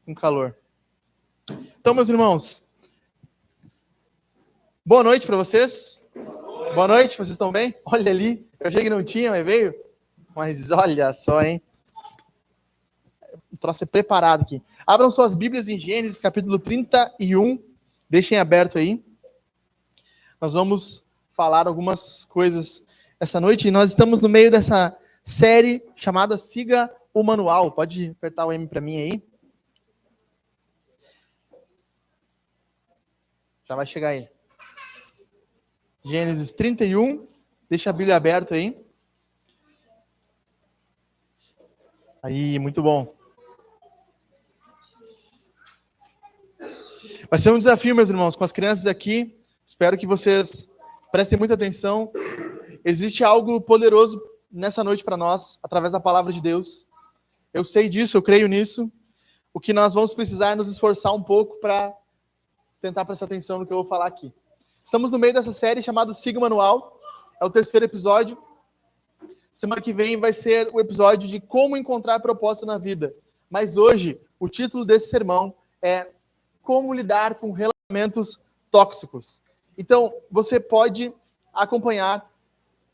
com calor. Então, meus irmãos, boa noite para vocês. Boa noite, vocês estão bem? Olha ali, eu achei que não tinha, mas veio. Mas olha só, hein? O troço é preparado aqui. Abram suas Bíblias em Gênesis, capítulo 31. Deixem aberto aí. Nós vamos falar algumas coisas essa noite. E nós estamos no meio dessa série chamada Siga o Manual. Pode apertar o M para mim aí. Já vai chegar aí. Gênesis 31. Deixa a Bíblia aberta aí. Aí, muito bom. Vai ser um desafio, meus irmãos, com as crianças aqui. Espero que vocês prestem muita atenção. Existe algo poderoso nessa noite para nós, através da palavra de Deus. Eu sei disso, eu creio nisso. O que nós vamos precisar é nos esforçar um pouco para tentar prestar atenção no que eu vou falar aqui. Estamos no meio dessa série chamada Siga o Manual. É o 3º episódio. Semana que vem vai ser o episódio de como encontrar propósito na vida. Mas hoje, o título desse sermão é Como lidar com relacionamentos tóxicos. Então, você pode acompanhar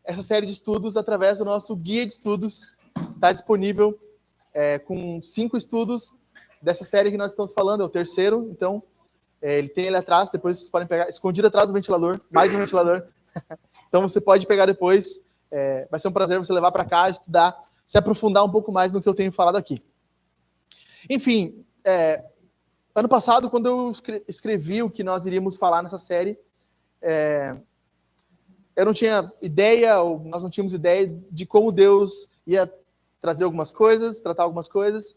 essa série de estudos através do nosso guia de estudos. Está disponível com 5 estudos dessa série que nós estamos falando. É o 3º, então ele tem ele atrás. Depois vocês podem pegar, escondido atrás do ventilador, mais um ventilador. Então você pode pegar depois. Vai ser um prazer você levar para casa, estudar, se aprofundar um pouco mais no que eu tenho falado aqui. Enfim, ano passado, quando eu escrevi o que nós iríamos falar nessa série, eu não tinha ideia, ou nós não tínhamos ideia de como Deus ia trazer algumas coisas, tratar algumas coisas,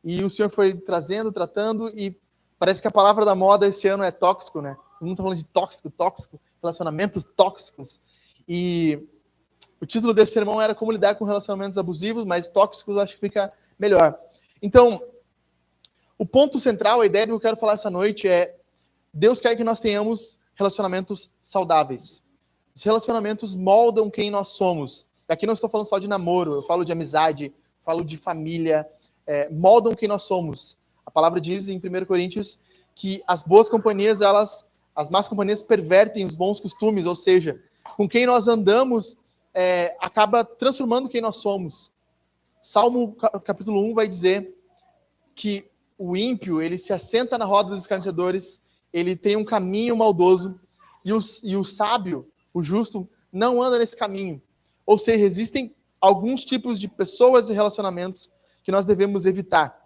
e o Senhor foi tratando, e parece que a palavra da moda esse ano é tóxico, né? Todo mundo está falando de tóxico, relacionamentos tóxicos. E o título desse sermão era Como lidar com relacionamentos abusivos, mas tóxicos acho que fica melhor. Então, o ponto central, a ideia que eu quero falar essa noite é Deus quer que nós tenhamos relacionamentos saudáveis. Os relacionamentos moldam quem nós somos. Aqui não estou falando só de namoro, eu falo de amizade, falo de família, moldam quem nós somos. A palavra diz em 1 Coríntios que as boas companhias, as más companhias pervertem os bons costumes, ou seja, com quem nós andamos acaba transformando quem nós somos. Salmo capítulo 1 vai dizer que o ímpio, ele se assenta na roda dos escarnecedores, ele tem um caminho maldoso, e o sábio, o justo, não anda nesse caminho. Ou seja, existem alguns tipos de pessoas e relacionamentos que nós devemos evitar.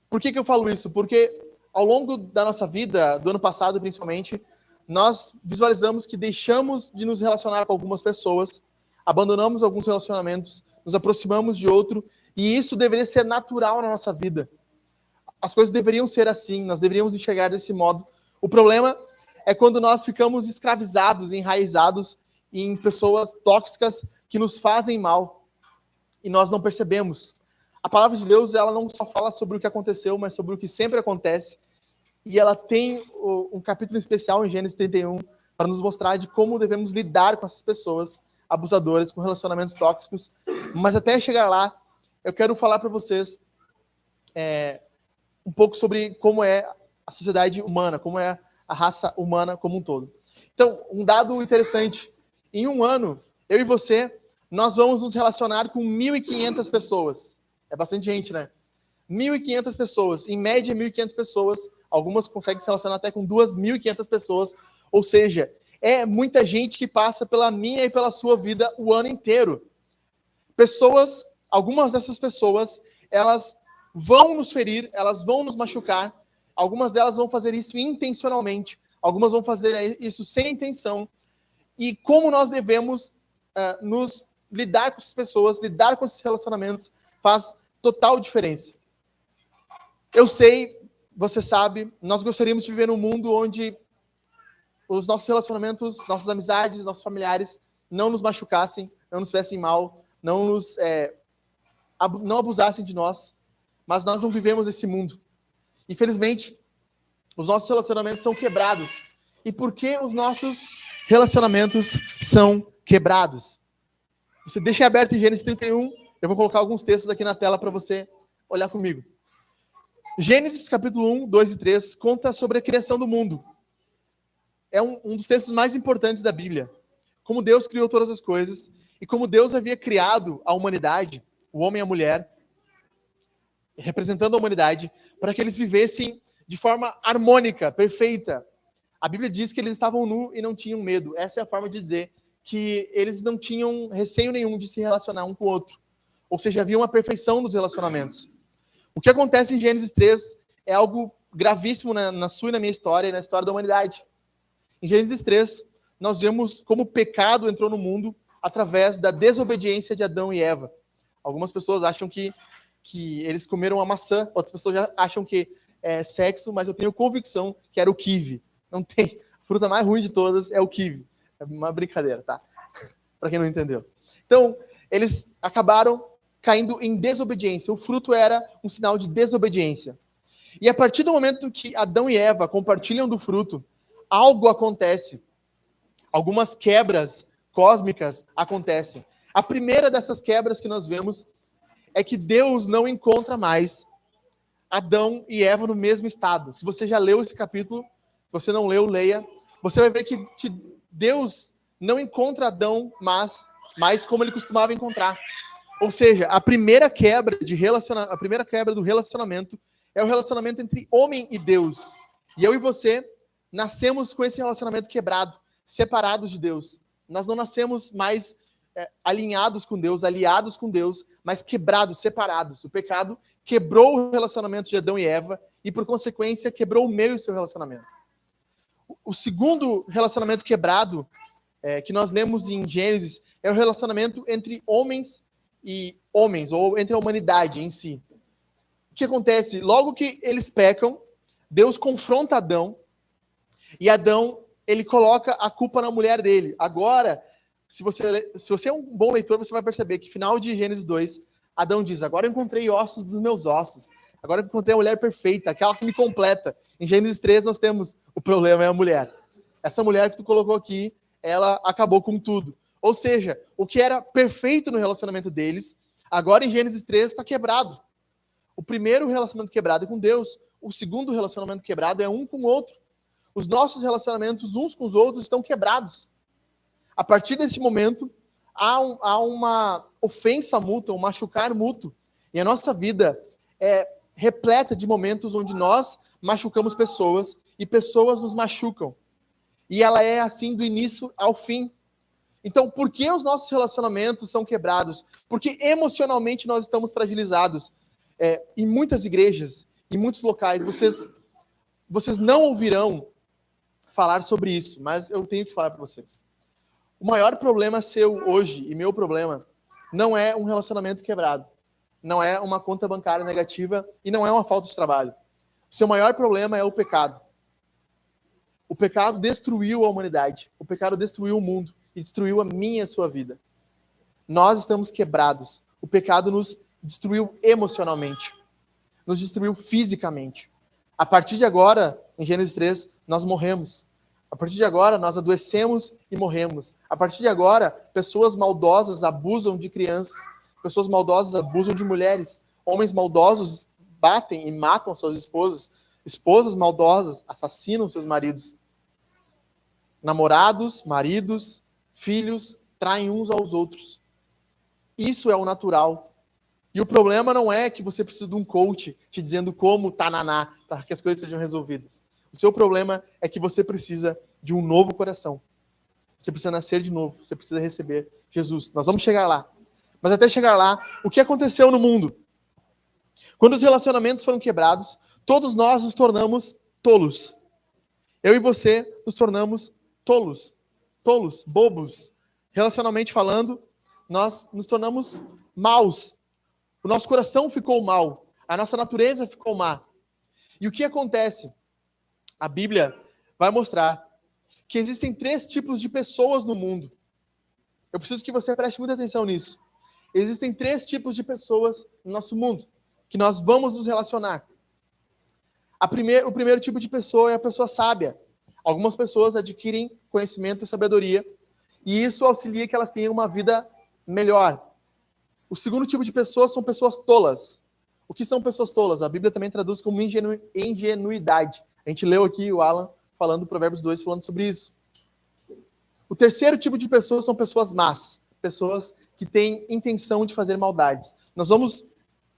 Por que eu falo isso? Porque ao longo da nossa vida, do ano passado principalmente, nós visualizamos que deixamos de nos relacionar com algumas pessoas, abandonamos alguns relacionamentos, nos aproximamos de outro, e isso deveria ser natural na nossa vida. As coisas deveriam ser assim, nós deveríamos enxergar desse modo. O problema é quando nós ficamos escravizados, enraizados em pessoas tóxicas que nos fazem mal e nós não percebemos. A palavra de Deus, ela não só fala sobre o que aconteceu, mas sobre o que sempre acontece. E ela tem um capítulo especial em Gênesis 31 para nos mostrar de como devemos lidar com essas pessoas abusadoras, com relacionamentos tóxicos. Mas até chegar lá, eu quero falar para vocês um pouco sobre como é a sociedade humana, como é a raça humana como um todo. Então, um dado interessante. Em um ano, eu e você, nós vamos nos relacionar com 1.500 pessoas. É bastante gente, né? 1.500 pessoas. Em média, 1.500 pessoas. Algumas conseguem se relacionar até com 2.500 pessoas. Ou seja, é muita gente que passa pela minha e pela sua vida o ano inteiro. Algumas dessas pessoas, elas vão nos ferir, elas vão nos machucar. Algumas delas vão fazer isso intencionalmente. Algumas vão fazer isso sem intenção. E como nós devemos nos lidar com essas pessoas, lidar com esses relacionamentos, faz total diferença. Eu sei, você sabe, nós gostaríamos de viver num mundo onde os nossos relacionamentos, nossas amizades, nossos familiares não nos machucassem, não nos fizessem mal, não abusassem de nós. Mas nós não vivemos esse mundo. Infelizmente, os nossos relacionamentos são quebrados. E por que os nossos relacionamentos são quebrados? Você deixa aberto em Gênesis 31, eu vou colocar alguns textos aqui na tela para você olhar comigo. Gênesis capítulo 1, 2 e 3 conta sobre a criação do mundo. É um dos textos mais importantes da Bíblia. Como Deus criou todas as coisas e como Deus havia criado a humanidade, o homem e a mulher, representando a humanidade, para que eles vivessem de forma harmônica, perfeita. A Bíblia diz que eles estavam nus e não tinham medo. Essa é a forma de dizer que eles não tinham receio nenhum de se relacionar um com o outro. Ou seja, havia uma perfeição nos relacionamentos. O que acontece em Gênesis 3 é algo gravíssimo na sua e na minha história e na história da humanidade. Em Gênesis 3, nós vemos como o pecado entrou no mundo através da desobediência de Adão e Eva. Algumas pessoas acham que eles comeram a maçã, outras pessoas já acham que é sexo, mas eu tenho convicção que era o kiwi. Não tem. A fruta mais ruim de todas é o kiwi. É uma brincadeira, tá? Para quem não entendeu. Então, eles acabaram caindo em desobediência. O fruto era um sinal de desobediência. E a partir do momento que Adão e Eva compartilham do fruto, algo acontece. Algumas quebras cósmicas acontecem. A primeira dessas quebras que nós vemos é que Deus não encontra mais Adão e Eva no mesmo estado. Se você já leu esse capítulo, se você não leu, leia. Você vai ver que Deus não encontra Adão mais como ele costumava encontrar. Ou seja, a primeira quebra do relacionamento é o relacionamento entre homem e Deus. E eu e você nascemos com esse relacionamento quebrado, separados de Deus. Nós não nascemos mais alinhados com Deus, aliados com Deus, mas quebrados, separados. O pecado quebrou o relacionamento de Adão e Eva e, por consequência, quebrou o meu e o seu relacionamento. O segundo relacionamento quebrado que nós lemos em Gênesis é o relacionamento entre homens e homens, ou entre a humanidade em si. O que acontece? Logo que eles pecam, Deus confronta Adão, e Adão, ele coloca a culpa na mulher dele. Agora, se você é um bom leitor, você vai perceber que final de Gênesis 2, Adão diz, agora eu encontrei ossos dos meus ossos, agora eu encontrei a mulher perfeita, aquela que me completa. Em Gênesis 3 nós temos, o problema é a mulher. Essa mulher que tu colocou aqui, ela acabou com tudo. Ou seja, o que era perfeito no relacionamento deles, agora em Gênesis 3 está quebrado. O primeiro relacionamento quebrado é com Deus, o segundo relacionamento quebrado é um com o outro. Os nossos relacionamentos uns com os outros estão quebrados. A partir desse momento, há uma ofensa mútua, um machucar mútuo. E a nossa vida é repleta de momentos onde nós machucamos pessoas e pessoas nos machucam. E ela é assim do início ao fim. Então, por que os nossos relacionamentos são quebrados? Porque emocionalmente nós estamos fragilizados. Em muitas igrejas, em muitos locais, vocês não ouvirão falar sobre isso, mas eu tenho que falar para vocês. O maior problema seu hoje, e meu problema, não é um relacionamento quebrado, não é uma conta bancária negativa e não é uma falta de trabalho. O seu maior problema é o pecado. O pecado destruiu a humanidade, o pecado destruiu o mundo e destruiu a minha e a sua vida. Nós estamos quebrados. O pecado nos destruiu emocionalmente, nos destruiu fisicamente. A partir de agora, em Gênesis 3, nós morremos. A partir de agora, nós adoecemos e morremos. A partir de agora, pessoas maldosas abusam de crianças. Pessoas maldosas abusam de mulheres. Homens maldosos batem e matam suas esposas. Esposas maldosas assassinam seus maridos. Namorados, maridos, filhos traem uns aos outros. Isso é o natural. E o problema não é que você precisa de um coach te dizendo como tananá para que as coisas sejam resolvidas. O seu problema é que você precisa de um novo coração. Você precisa nascer de novo. Você precisa receber Jesus. Nós vamos chegar lá. Mas até chegar lá, o que aconteceu no mundo? Quando os relacionamentos foram quebrados, todos nós nos tornamos tolos. Eu e você nos tornamos tolos. Tolos, bobos. Relacionalmente falando, nós nos tornamos maus. O nosso coração ficou mau. A nossa natureza ficou má. E o que acontece? A Bíblia vai mostrar que existem 3 tipos de pessoas no mundo. Eu preciso que você preste muita atenção nisso. Existem 3 tipos de pessoas no nosso mundo que nós vamos nos relacionar. O primeiro tipo de pessoa é a pessoa sábia. Algumas pessoas adquirem conhecimento e sabedoria e isso auxilia que elas tenham uma vida melhor. O segundo tipo de pessoas são pessoas tolas. O que são pessoas tolas? A Bíblia também traduz como ingenuidade. A gente leu aqui o Alan falando, Provérbios 2, falando sobre isso. O terceiro tipo de pessoas são pessoas más. Pessoas que têm intenção de fazer maldades. Nós vamos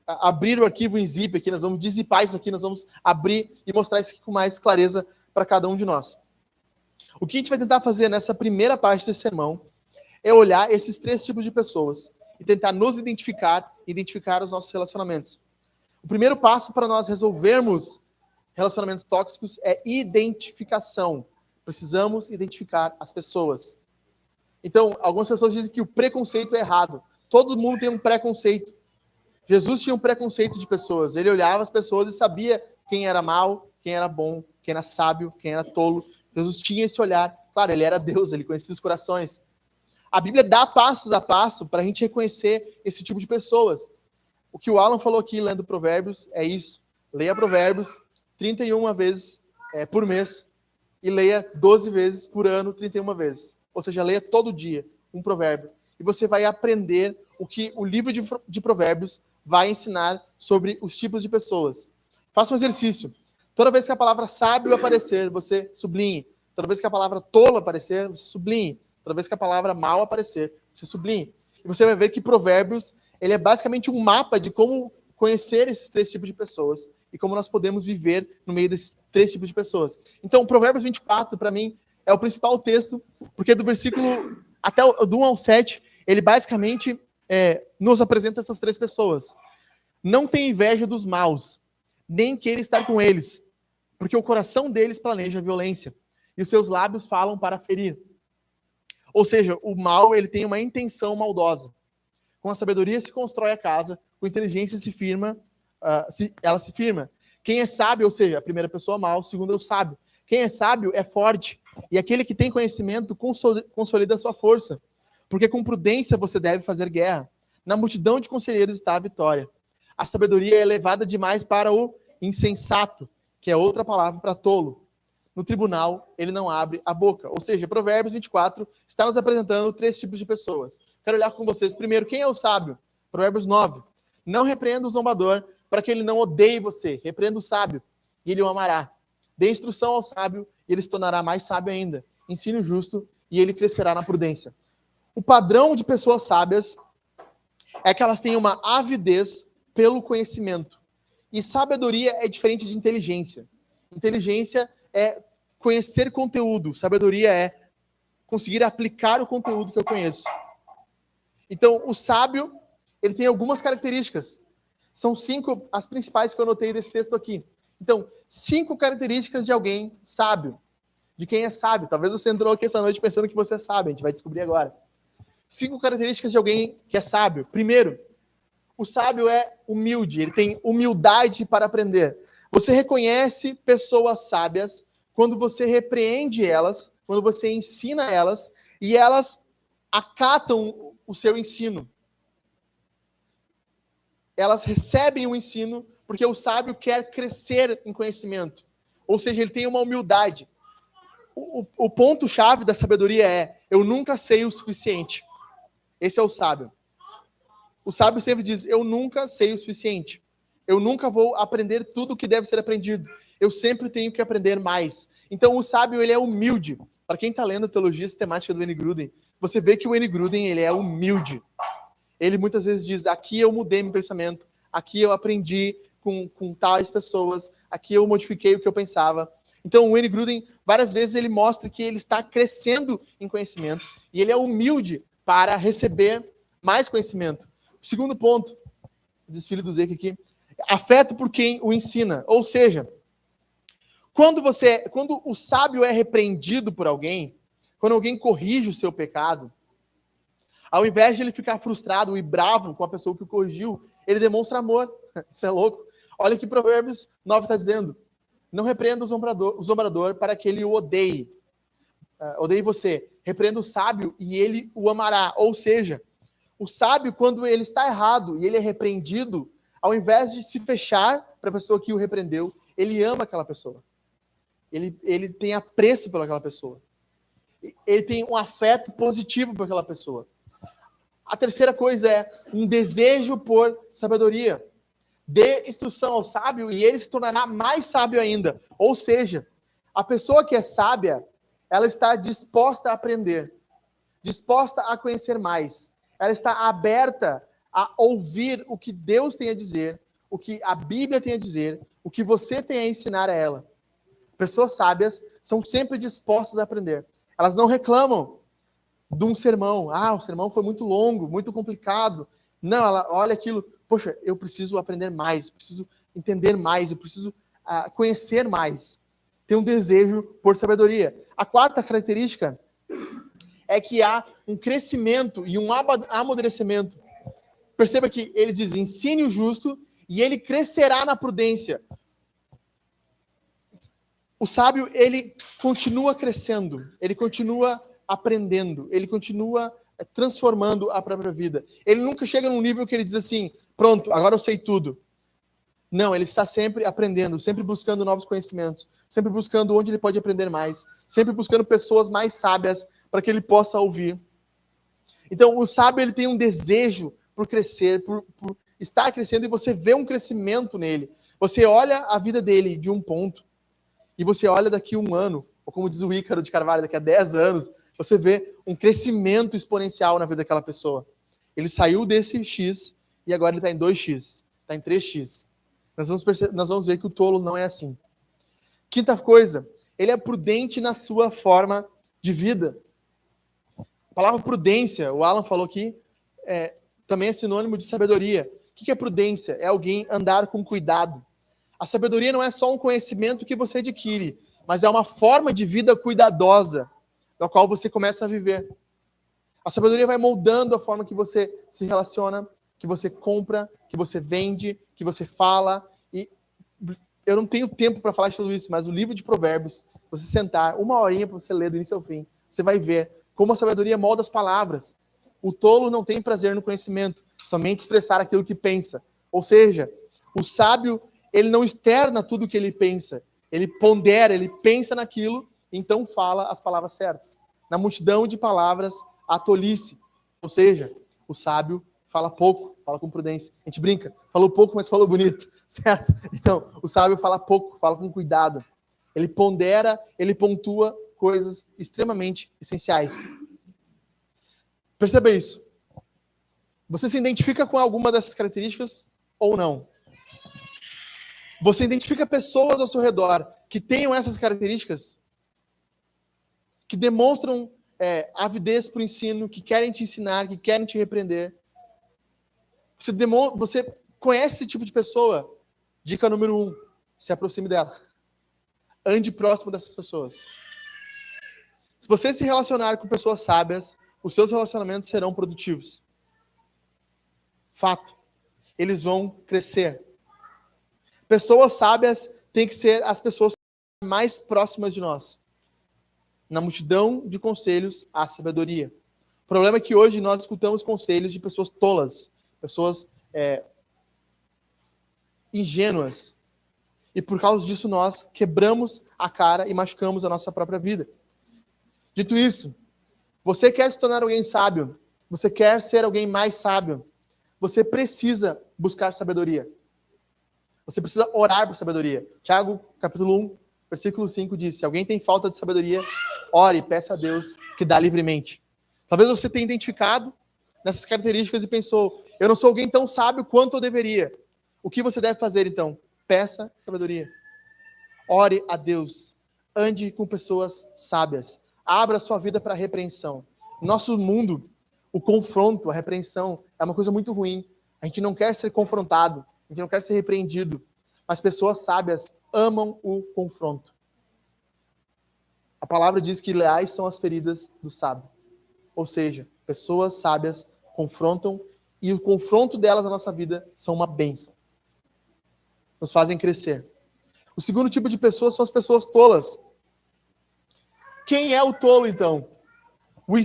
abrir o arquivo em zip aqui, nós vamos dizipar isso aqui, nós vamos abrir e mostrar isso aqui com mais clareza para cada um de nós. O que a gente vai tentar fazer nessa primeira parte desse sermão é olhar esses 3 tipos de pessoas e tentar nos identificar os nossos relacionamentos. O primeiro passo para nós resolvermos relacionamentos tóxicos é identificação. Precisamos identificar as pessoas. Então, algumas pessoas dizem que o preconceito é errado. Todo mundo tem um preconceito. Jesus tinha um preconceito de pessoas. Ele olhava as pessoas e sabia quem era mau, quem era bom, quem era sábio, quem era tolo. Jesus tinha esse olhar. Claro, ele era Deus, ele conhecia os corações. A Bíblia dá passos a passo para a gente reconhecer esse tipo de pessoas. O que o Alan falou aqui, lendo Provérbios, é isso. Leia Provérbios 31 vezes por mês e leia 12 vezes por ano, 31 vezes. Ou seja, leia todo dia um provérbio. E você vai aprender o que o livro de Provérbios vai ensinar sobre os tipos de pessoas. Faça um exercício. Toda vez que a palavra sábio aparecer, você sublinhe. Toda vez que a palavra tolo aparecer, você sublinhe. Toda vez que a palavra mal aparecer, você sublinhe. E você vai ver que Provérbios, ele é basicamente um mapa de como conhecer esses 3 tipos de pessoas e como nós podemos viver no meio desses 3 tipos de pessoas. Então, Provérbios 24, para mim, é o principal texto, porque do versículo até do 1 ao 7, ele basicamente nos apresenta essas 3 pessoas. Não tem inveja dos maus, nem queira estar com eles, porque o coração deles planeja a violência, e os seus lábios falam para ferir. Ou seja, o mal, ele tem uma intenção maldosa. Com a sabedoria se constrói a casa, com inteligência ela se firma. Quem é sábio, ou seja, a primeira pessoa mal, o segundo é o sábio. Quem é sábio é forte, e aquele que tem conhecimento consolida a sua força, porque com prudência você deve fazer guerra. Na multidão de conselheiros está a vitória. A sabedoria é elevada demais para o insensato, que é outra palavra para tolo. No tribunal, ele não abre a boca. Ou seja, Provérbios 24 está nos apresentando 3 tipos de pessoas. Quero olhar com vocês. Primeiro, quem é o sábio? Provérbios 9. Não repreenda o zombador, para que ele não odeie você. Repreenda o sábio, e ele o amará. Dê instrução ao sábio, e ele se tornará mais sábio ainda. Ensine o justo, e ele crescerá na prudência. O padrão de pessoas sábias é que elas têm uma avidez pelo conhecimento. E sabedoria é diferente de inteligência. Inteligência é conhecer conteúdo. Sabedoria é conseguir aplicar o conteúdo que eu conheço. Então, o sábio, ele tem algumas características. São 5 as principais que eu anotei desse texto aqui. Então, 5 características de alguém sábio. De quem é sábio. Talvez você entrou aqui essa noite pensando que você é sábio. A gente vai descobrir agora. 5 características de alguém que é sábio. Primeiro, o sábio é humilde. Ele tem humildade para aprender. Você reconhece pessoas sábias quando você repreende elas, quando você ensina elas, e elas acatam o seu ensino. Elas recebem o ensino porque o sábio quer crescer em conhecimento. Ou seja, ele tem uma humildade. O ponto-chave da sabedoria é: eu nunca sei o suficiente. Esse é o sábio. O sábio sempre diz: eu nunca sei o suficiente. Eu nunca vou aprender tudo o que deve ser aprendido. Eu sempre tenho que aprender mais. Então, o sábio, ele é humilde. Para quem está lendo a teologia sistemática do Wayne Grudem, você vê que o Wayne Grudem, ele é humilde. Ele muitas vezes diz: aqui eu mudei meu pensamento, aqui eu aprendi com tais pessoas, aqui eu modifiquei o que eu pensava. Então, o Wayne Grudem, várias vezes, ele mostra que ele está crescendo em conhecimento e ele é humilde para receber mais conhecimento. O segundo ponto, desfile do Zeke aqui, afeto por quem o ensina. Ou seja, quando o sábio é repreendido por alguém, quando alguém corrige o seu pecado, ao invés de ele ficar frustrado e bravo com a pessoa que o corrigiu, ele demonstra amor. Isso é louco. Olha o que Provérbios 9 está dizendo. Não repreenda o zombador para que ele o odeie. Odeie você. Repreenda o sábio e ele o amará. Ou seja, o sábio, quando ele está errado e ele é repreendido, ao invés de se fechar para a pessoa que o repreendeu, ele ama aquela pessoa. Ele tem apreço pelaquela pessoa. Ele tem um afeto positivo por aquela pessoa. A terceira coisa é um desejo por sabedoria. dê instrução ao sábio e ele se tornará mais sábio ainda. Ou seja, a pessoa que é sábia, ela está disposta a aprender, disposta a conhecer mais. Ela está aberta a ouvir o que Deus tem a dizer, o que a Bíblia tem a dizer, o que você tem a ensinar a ela. Pessoas sábias são sempre dispostas a aprender. Elas não reclamam de um sermão. O sermão foi muito longo, muito complicado. Não, ela olha aquilo, poxa, eu preciso aprender mais, preciso entender mais, eu preciso conhecer mais. Tem um desejo por sabedoria. A quarta característica é que há um crescimento e um amadurecimento. Perceba que ele diz, ensine o justo e ele crescerá na prudência. O sábio, ele continua crescendo, ele continua aprendendo, ele continua transformando a própria vida. Ele nunca chega num nível que ele diz assim, pronto, agora eu sei tudo. Não, ele está sempre aprendendo, sempre buscando novos conhecimentos, sempre buscando onde ele pode aprender mais, sempre buscando pessoas mais sábias para que ele possa ouvir. Então, o sábio, ele tem um desejo por crescer, por estar crescendo, e você vê um crescimento nele. Você olha a vida dele de um ponto, e você olha daqui a 1 ano, ou como diz o Ícaro de Carvalho, daqui a 10 anos, você vê um crescimento exponencial na vida daquela pessoa. Ele saiu desse X, e agora ele está em 2X, está em 3X. Nós vamos ver que o tolo não é assim. Quinta coisa, ele é prudente na sua forma de vida. A palavra prudência, o Alan falou aqui, também é sinônimo de sabedoria. O que é prudência? É alguém andar com cuidado. A sabedoria não é só um conhecimento que você adquire, mas é uma forma de vida cuidadosa, da qual você começa a viver. A sabedoria vai moldando a forma que você se relaciona, que você compra, que você vende, que você fala. E eu não tenho tempo para falar de tudo isso, mas o livro de Provérbios, você sentar 1 horinha para você ler do início ao fim, você vai ver como a sabedoria molda as palavras. O tolo não tem prazer no conhecimento, somente expressar aquilo que pensa. Ou seja, o sábio, ele não externa tudo o que ele pensa, ele pondera, ele pensa naquilo, então fala as palavras certas. Na multidão de palavras, a tolice. Ou seja, o sábio fala pouco, fala com prudência. A gente brinca, falou pouco, mas falou bonito, certo? Então, o sábio fala pouco, fala com cuidado. Ele pondera, ele pontua coisas extremamente essenciais. Perceba isso. Você se identifica com alguma dessas características ou não? Você identifica pessoas ao seu redor que tenham essas características? Que demonstram avidez para o ensino, que querem te ensinar, que querem te repreender. Você conhece esse tipo de pessoa? Dica número 1, se aproxime dela. Ande próximo dessas pessoas. Se você se relacionar com pessoas sábias, os seus relacionamentos serão produtivos. Fato. Eles vão crescer. Pessoas sábias têm que ser as pessoas mais próximas de nós. Na multidão de conselhos, há sabedoria. O problema é que hoje nós escutamos conselhos de pessoas tolas, pessoas ingênuas. E por causa disso nós quebramos a cara e machucamos a nossa própria vida. Dito isso, você quer se tornar alguém sábio, você quer ser alguém mais sábio, você precisa buscar sabedoria. Você precisa orar por sabedoria. Tiago, capítulo 1, versículo 5 diz, se alguém tem falta de sabedoria, ore e peça a Deus que dá livremente. Talvez você tenha identificado nessas características e pensou, eu não sou alguém tão sábio quanto eu deveria. O que você deve fazer então? Peça sabedoria. Ore a Deus. Ande com pessoas sábias. Abra sua vida para a repreensão. No nosso mundo, o confronto, a repreensão é uma coisa muito ruim. A gente não quer ser confrontado. A gente não quer ser repreendido. Mas pessoas sábias amam o confronto. A palavra diz que leais são as feridas do sábio. Ou seja, pessoas sábias confrontam e o confronto delas na nossa vida são uma bênção. Nos fazem crescer. O segundo tipo de pessoas são as pessoas tolas. Quem é o tolo, então? Os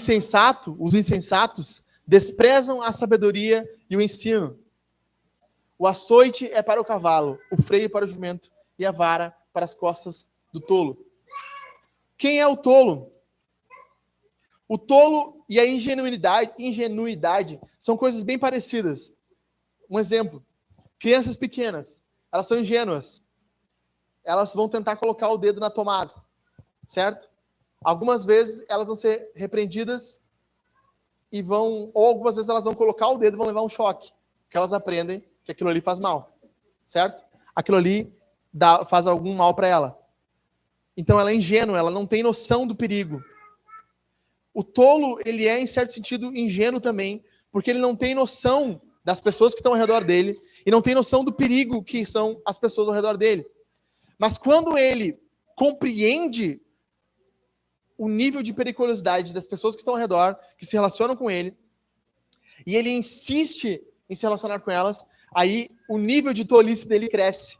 insensatos, desprezam a sabedoria e o ensino. O açoite é para o cavalo, o freio para o jumento e a vara para as costas do tolo. Quem é o tolo? O tolo e a ingenuidade são coisas bem parecidas. Um exemplo. Crianças pequenas, elas são ingênuas. Elas vão tentar colocar o dedo na tomada, certo? Algumas vezes elas vão ser repreendidas ou algumas vezes elas vão colocar o dedo e vão levar um choque, porque elas aprendem que aquilo ali faz mal, certo? Aquilo ali faz algum mal para ela. Então ela é ingênua, ela não tem noção do perigo. O tolo, ele é, em certo sentido, ingênuo também, porque ele não tem noção das pessoas que estão ao redor dele e não tem noção do perigo que são as pessoas ao redor dele. Mas quando ele compreende o nível de periculosidade das pessoas que estão ao redor, que se relacionam com ele, e ele insiste em se relacionar com elas, aí o nível de tolice dele cresce.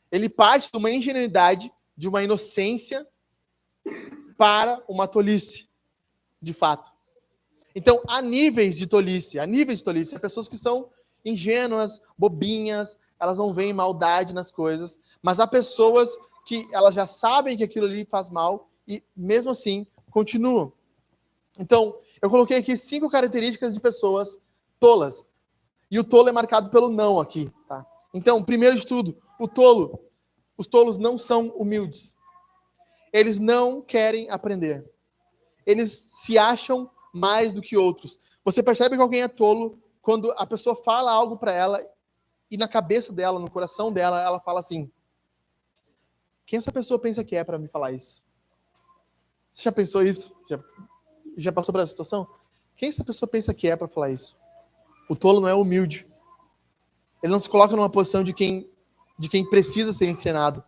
Ele parte de uma ingenuidade, de uma inocência, para uma tolice, de fato. Então, há níveis de tolice. Há pessoas que são ingênuas, bobinhas, elas não veem maldade nas coisas, mas há pessoas que elas já sabem que aquilo ali faz mal e, mesmo assim, continuam. Então, eu coloquei aqui 5 características de pessoas tolas. E o tolo é marcado pelo não aqui, tá? Então, primeiro de tudo, os tolos não são humildes. Eles não querem aprender. Eles se acham mais do que outros. Você percebe que alguém é tolo quando a pessoa fala algo para ela e na cabeça dela, no coração dela, ela fala assim: quem essa pessoa pensa que é para me falar isso? Você já pensou isso? Já passou por essa situação? Quem essa pessoa pensa que é para falar isso? O tolo não é humilde. Ele não se coloca numa posição de quem precisa ser ensinado.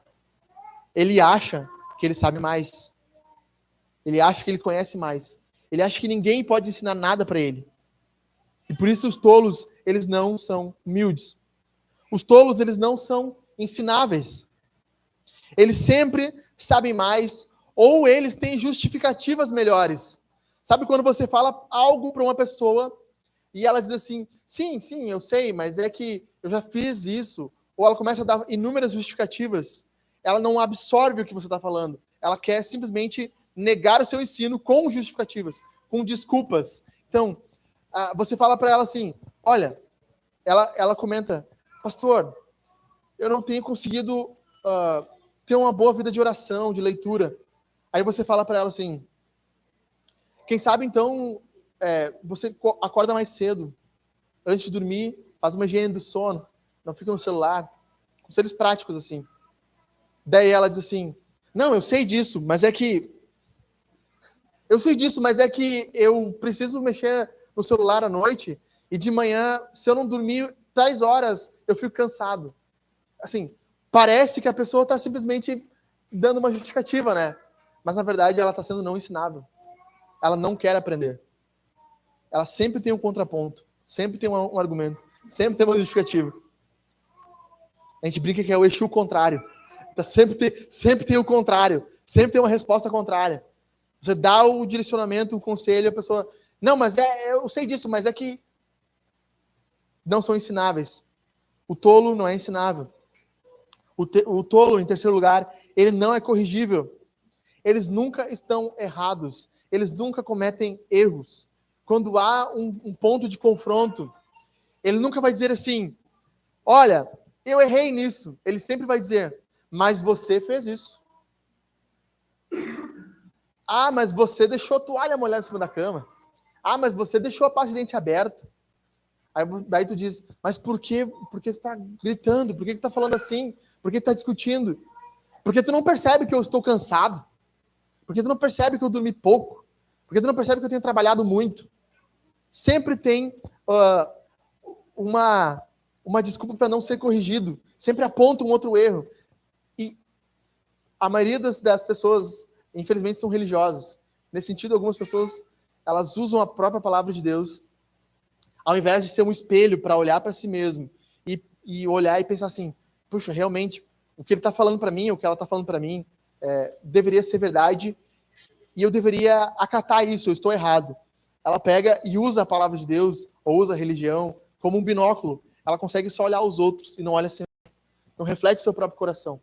Ele acha que ele sabe mais. Ele acha que ele conhece mais. Ele acha que ninguém pode ensinar nada para ele. E por isso os tolos, eles não são humildes. Os tolos, eles não são ensináveis. Eles sempre sabem mais, ou eles têm justificativas melhores. Sabe quando você fala algo para uma pessoa e ela diz assim: sim, eu sei, mas é que eu já fiz isso. Ou ela começa a dar inúmeras justificativas. Ela não absorve o que você está falando. Ela quer simplesmente negar o seu ensino com justificativas, com desculpas. Então, você fala para ela assim: olha, ela comenta: pastor, eu não tenho conseguido ter uma boa vida de oração, de leitura. Aí você fala para ela assim: quem sabe então você acorda mais cedo, antes de dormir, faz uma higiene do sono, não fica no celular. Conselhos práticos assim. Daí ela diz assim: não, eu sei disso, mas é que eu preciso mexer no celular à noite e de manhã, se eu não dormir 10 horas, eu fico cansado. Assim, parece que a pessoa está simplesmente dando uma justificativa, né? Mas, na verdade, ela está sendo não ensinável. Ela não quer aprender. Ela sempre tem um contraponto, sempre tem um argumento, sempre tem uma justificativa. A gente brinca que é o Exu contrário. Sempre tem o contrário, sempre tem uma resposta contrária. Você dá o direcionamento, o conselho, a pessoa... Não, mas eu sei disso, mas é que... Não são ensináveis. O tolo não é ensinável. O tolo, em terceiro lugar, ele não é corrigível. Eles nunca estão errados. Eles nunca cometem erros. Quando há um ponto de confronto, ele nunca vai dizer assim: olha, eu errei nisso. Ele sempre vai dizer: mas você fez isso. Ah, mas você deixou a toalha molhada em cima da cama. Ah, mas você deixou a pasta de dente aberta. Aí tu diz: mas por que você está gritando? Por que está falando assim? Por que está discutindo? Porque tu não percebe que eu estou cansado? Porque tu não percebe que eu dormi pouco? Porque tu não percebe que eu tenho trabalhado muito? Sempre tem uma desculpa para não ser corrigido. Sempre aponta um outro erro. E a maioria das pessoas, infelizmente, são religiosas. Nesse sentido, algumas pessoas, elas usam a própria palavra de Deus, ao invés de ser um espelho para olhar para si mesmo e olhar e pensar assim: puxa, realmente, o que ele está falando para mim, o que ela está falando para mim, deveria ser verdade e eu deveria acatar isso, eu estou errado. Ela pega e usa a palavra de Deus, ou usa a religião, como um binóculo. Ela consegue só olhar os outros e não olha sempre, não reflete seu próprio coração.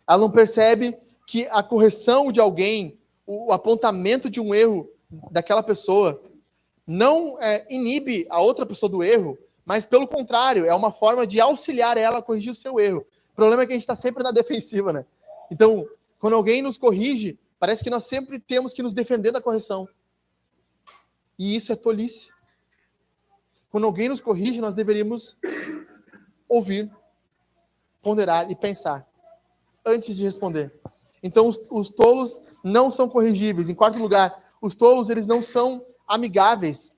Ela não percebe que a correção de alguém, o apontamento de um erro daquela pessoa, não inibe a outra pessoa do erro, mas pelo contrário, é uma forma de auxiliar ela a corrigir o seu erro. O problema é que a gente está sempre na defensiva, né? Então, quando alguém nos corrige, parece que nós sempre temos que nos defender da correção. E isso é tolice. Quando alguém nos corrige, nós deveríamos ouvir, ponderar e pensar antes de responder. Então, os tolos não são corrigíveis. Em quarto lugar, os tolos, eles não são amigáveis.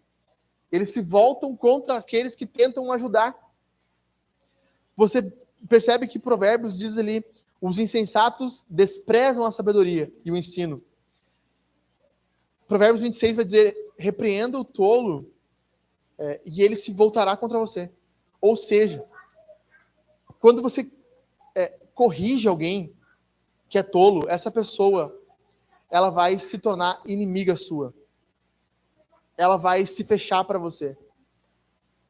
Eles se voltam contra aqueles que tentam ajudar. Você percebe que Provérbios diz ali, os insensatos desprezam a sabedoria e o ensino. Provérbios 26 vai dizer, repreenda o tolo e ele se voltará contra você. Ou seja, quando você corrige alguém que é tolo, essa pessoa, ela vai se tornar inimiga sua. Ela vai se fechar para você.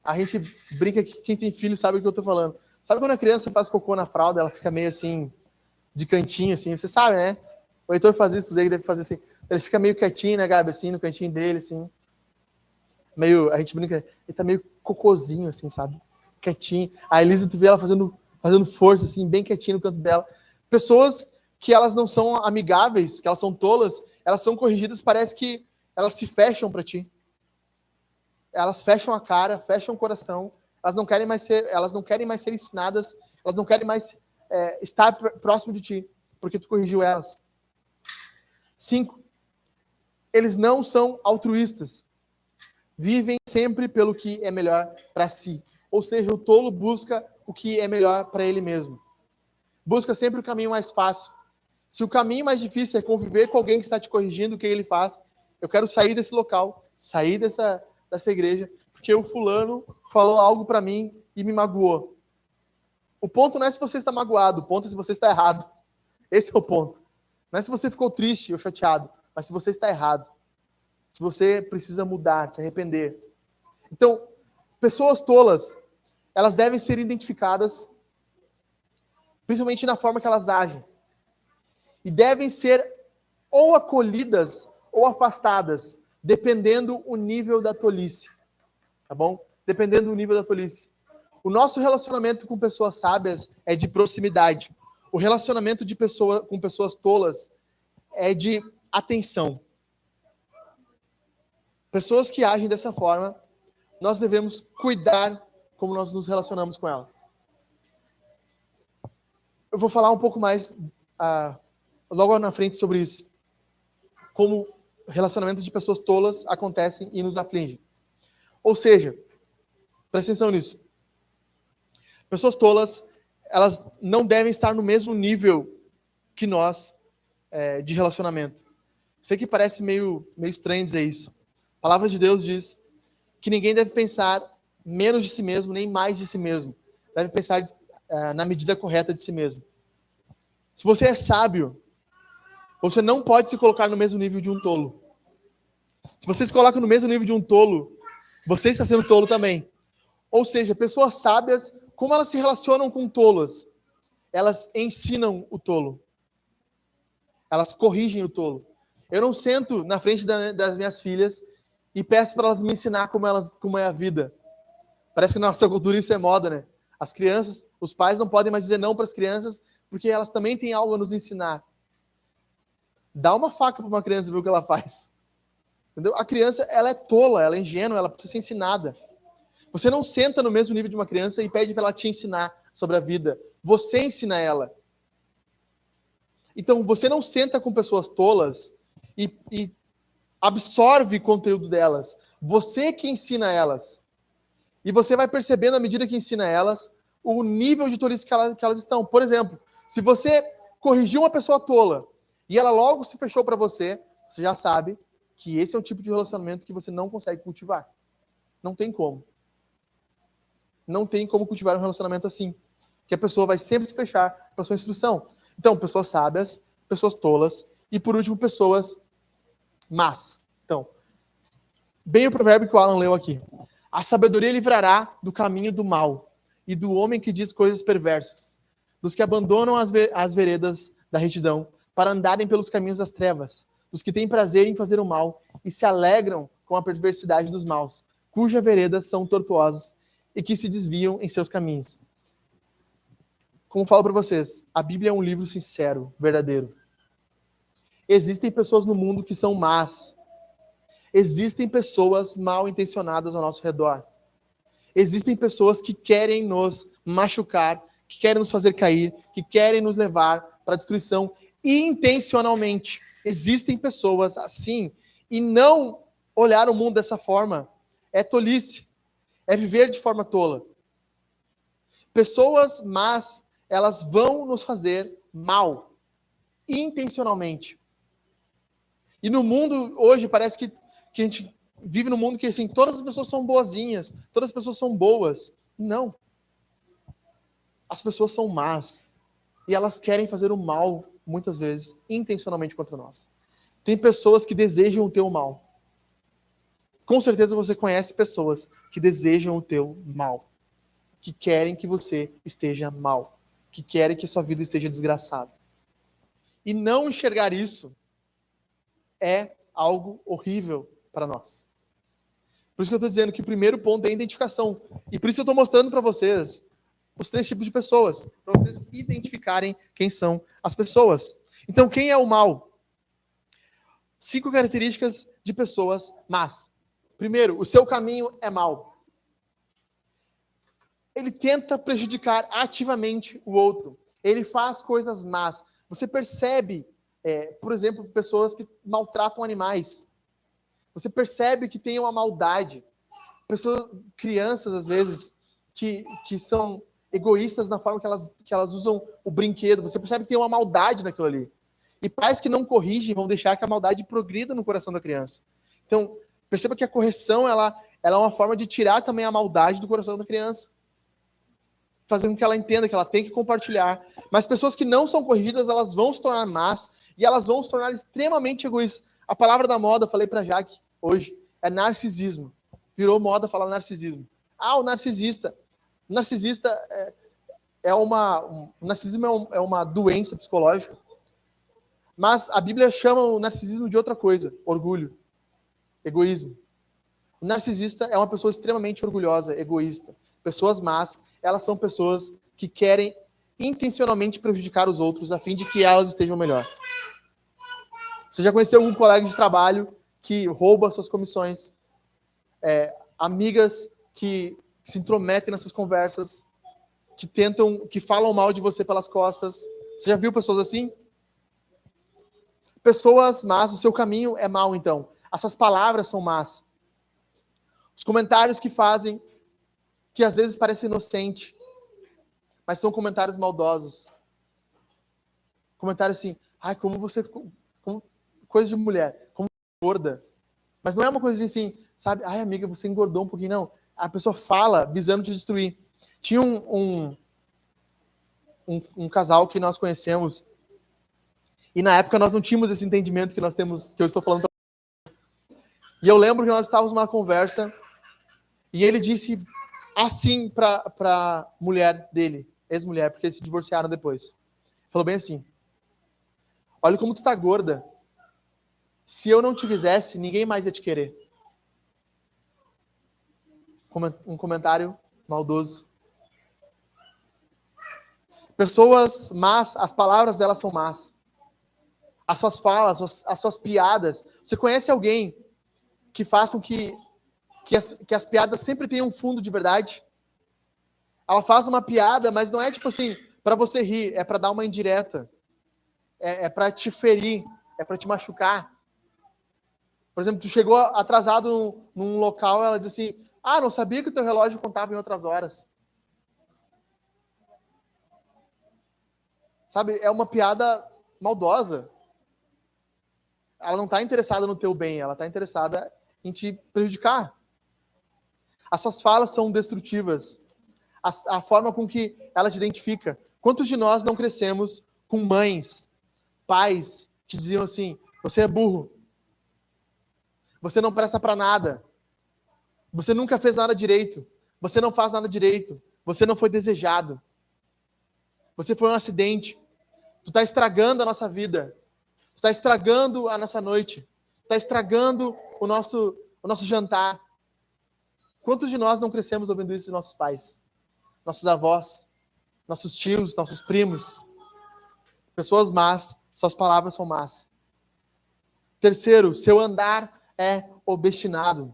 A gente brinca que quem tem filho sabe o que eu estou falando. Sabe quando a criança faz cocô na fralda, ela fica meio assim, de cantinho, assim, você sabe, né? O Heitor faz isso, o Zé deve fazer assim. Ele fica meio quietinho, né, Gabi, assim, no cantinho dele, assim. Meio, a gente brinca, ele tá meio cocôzinho, assim, sabe? Quietinho. A Elisa, tu vê ela fazendo força, assim, bem quietinho no canto dela. Pessoas que elas não são amigáveis, que elas são tolas, elas são corrigidas, parece que elas se fecham para ti. Elas fecham a cara, fecham o coração, elas não querem mais ser ensinadas, elas não querem mais estar próximo de ti, porque tu corrigiu elas. 5. Eles não são altruístas. Vivem sempre pelo que é melhor para si. Ou seja, o tolo busca o que é melhor para ele mesmo. Busca sempre o caminho mais fácil. Se o caminho mais difícil é conviver com alguém que está te corrigindo, o que ele faz? Eu quero sair desse local, sair dessa igreja, porque o fulano falou algo para mim e me magoou. O ponto não é se você está magoado, o ponto é se você está errado. Esse é o ponto. Não é se você ficou triste ou chateado, mas se você está errado. Se você precisa mudar, se arrepender. Então, pessoas tolas, elas devem ser identificadas, principalmente na forma que elas agem. E devem ser ou acolhidas ou afastadas, dependendo o nível da tolice. Tá bom? Dependendo do nível da tolice. O nosso relacionamento com pessoas sábias é de proximidade. O relacionamento com pessoas tolas é de atenção. Pessoas que agem dessa forma, nós devemos cuidar como nós nos relacionamos com ela. Eu vou falar um pouco mais logo na frente sobre isso. Como relacionamentos de pessoas tolas acontecem e nos afligem. Ou seja, presta atenção nisso. Pessoas tolas, elas não devem estar no mesmo nível que nós de relacionamento. Sei que parece meio estranho dizer isso. A palavra de Deus diz que ninguém deve pensar menos de si mesmo, nem mais de si mesmo. Deve pensar na medida correta de si mesmo. Se você é sábio, você não pode se colocar no mesmo nível de um tolo. Se você se coloca no mesmo nível de um tolo, você está sendo tolo também. Ou seja, pessoas sábias, como elas se relacionam com tolas? Elas ensinam o tolo. Elas corrigem o tolo. Eu não sento na frente das minhas filhas e peço para elas me ensinar como é a vida. Parece que na nossa cultura isso é moda, né? As crianças, os pais não podem mais dizer não para as crianças, porque elas também têm algo a nos ensinar. Dá uma faca para uma criança e ver o que ela faz. Entendeu? A criança, ela é tola, ela é ingênua, ela precisa ser ensinada. Você não senta no mesmo nível de uma criança e pede para ela te ensinar sobre a vida. Você ensina ela. Então, você não senta com pessoas tolas e absorve conteúdo delas. Você que ensina elas. E você vai percebendo, à medida que ensina elas, o nível de tolice que elas estão. Por exemplo, se você corrigiu uma pessoa tola e ela logo se fechou para você, você já sabe que esse é um tipo de relacionamento que você não consegue cultivar. Não tem como. Não tem como cultivar um relacionamento assim. Que a pessoa vai sempre se fechar para sua instrução. Então, pessoas sábias, pessoas tolas e, por último, pessoas más. Então, bem o provérbio que o Alan leu aqui. A sabedoria livrará do caminho do mal e do homem que diz coisas perversas, dos que abandonam as veredas da retidão para andarem pelos caminhos das trevas, dos que têm prazer em fazer o mal e se alegram com a perversidade dos maus, cujas veredas são tortuosas e que se desviam em seus caminhos. Como falo para vocês, a Bíblia é um livro sincero, verdadeiro. Existem pessoas no mundo que são más. Existem pessoas mal intencionadas ao nosso redor. Existem pessoas que querem nos machucar, que querem nos fazer cair, que querem nos levar para a destruição intencionalmente. Existem pessoas assim, e não olhar o mundo dessa forma é tolice, é viver de forma tola. Pessoas más, elas vão nos fazer mal, intencionalmente. E no mundo hoje parece que a gente vive num mundo que assim, todas as pessoas são boazinhas, todas as pessoas são boas. Não. As pessoas são más. E elas querem fazer o mal, muitas vezes, intencionalmente contra nós. Tem pessoas que desejam o teu mal. Com certeza você conhece pessoas que desejam o teu mal. Que querem que você esteja mal. Que querem que sua vida esteja desgraçada. E não enxergar isso é algo horrível para nós. Por isso que eu estou dizendo que o primeiro ponto é a identificação. E por isso eu estou mostrando para vocês os 3 tipos de pessoas, para vocês identificarem quem são as pessoas. Então, quem é o mal? 5 características de pessoas más. Primeiro, o seu caminho é mau. Ele tenta prejudicar ativamente o outro. Ele faz coisas más. Você percebe, por exemplo, pessoas que maltratam animais. Você percebe que tem uma maldade. Crianças, às vezes, que são egoístas na forma que elas usam o brinquedo. Você percebe que tem uma maldade naquilo ali. E pais que não corrigem vão deixar que a maldade progrida no coração da criança. Então, perceba que a correção ela é uma forma de tirar também a maldade do coração da criança. Fazer com que ela entenda que ela tem que compartilhar. Mas pessoas que não são corrigidas, elas vão se tornar más e elas vão se tornar extremamente egoístas. A palavra da moda, falei para Jaque hoje, é narcisismo. Virou moda falar narcisismo. O narcisista. O narcisista o narcisismo é uma doença psicológica. Mas a Bíblia chama o narcisismo de outra coisa. Orgulho. Egoísmo. O narcisista é uma pessoa extremamente orgulhosa, egoísta. Pessoas más, elas são pessoas que querem intencionalmente prejudicar os outros a fim de que elas estejam melhor. Você já conheceu algum colega de trabalho que rouba suas comissões? Amigas que se intrometem nessas conversas, que falam mal de você pelas costas. Você já viu pessoas assim? Pessoas más, o seu caminho é mau, então. As suas palavras são más. Os comentários que fazem, que às vezes parecem inocentes, mas são comentários maldosos. Comentários assim, como você... coisa de mulher, como gorda. Mas não é uma coisa assim, sabe? Amiga, você engordou um pouquinho, não. A pessoa fala visando te destruir. Tinha um casal que nós conhecemos e na época nós não tínhamos esse entendimento que nós temos, que eu estou falando. E eu lembro que nós estávamos numa conversa e ele disse assim para mulher dele, ex-mulher, porque eles se divorciaram depois. Falou bem assim: olha como tu tá gorda. Se eu não te quisesse, ninguém mais ia te querer. Um comentário maldoso. Pessoas más, as palavras delas são más. As suas falas, as suas piadas. Você conhece alguém que faz com que as piadas sempre tenham um fundo de verdade? Ela faz uma piada, mas não é tipo assim, para você rir, é para dar uma indireta. É para te ferir, é para te machucar. Por exemplo, tu chegou atrasado num local, ela diz assim, não sabia que o teu relógio contava em outras horas. Sabe, é uma piada maldosa. Ela não está interessada no teu bem, ela está interessada em te prejudicar. As suas falas são destrutivas. A forma com que ela te identifica. Quantos de nós não crescemos com mães, pais, que diziam assim, você é burro. Você não presta para nada. Você nunca fez nada direito. Você não faz nada direito. Você não foi desejado. Você foi um acidente. Tu está estragando a nossa vida. Tu está estragando a nossa noite. Tu está estragando o nosso jantar. Quantos de nós não crescemos ouvindo isso de nossos pais, nossos avós, nossos tios, nossos primos? Pessoas más, suas palavras são más. Terceiro, seu andar é obstinado.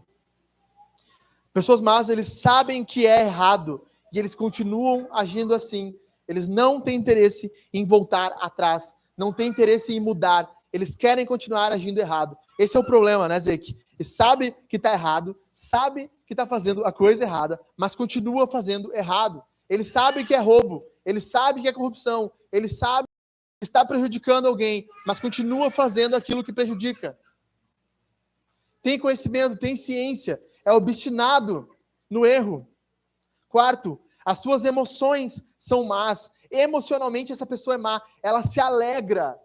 Pessoas más, eles sabem que é errado e eles continuam agindo assim. Eles não têm interesse em voltar atrás, não têm interesse em mudar. Eles querem continuar agindo errado. Esse é o problema, né, Zeke? Ele sabe que está errado, sabe que está fazendo a coisa errada, mas continua fazendo errado. Ele sabe que é roubo, ele sabe que é corrupção, ele sabe que está prejudicando alguém, mas continua fazendo aquilo que prejudica. Tem conhecimento, tem ciência, é obstinado no erro. Quarto, as suas emoções são más. Emocionalmente, essa pessoa é má. Ela se alegra.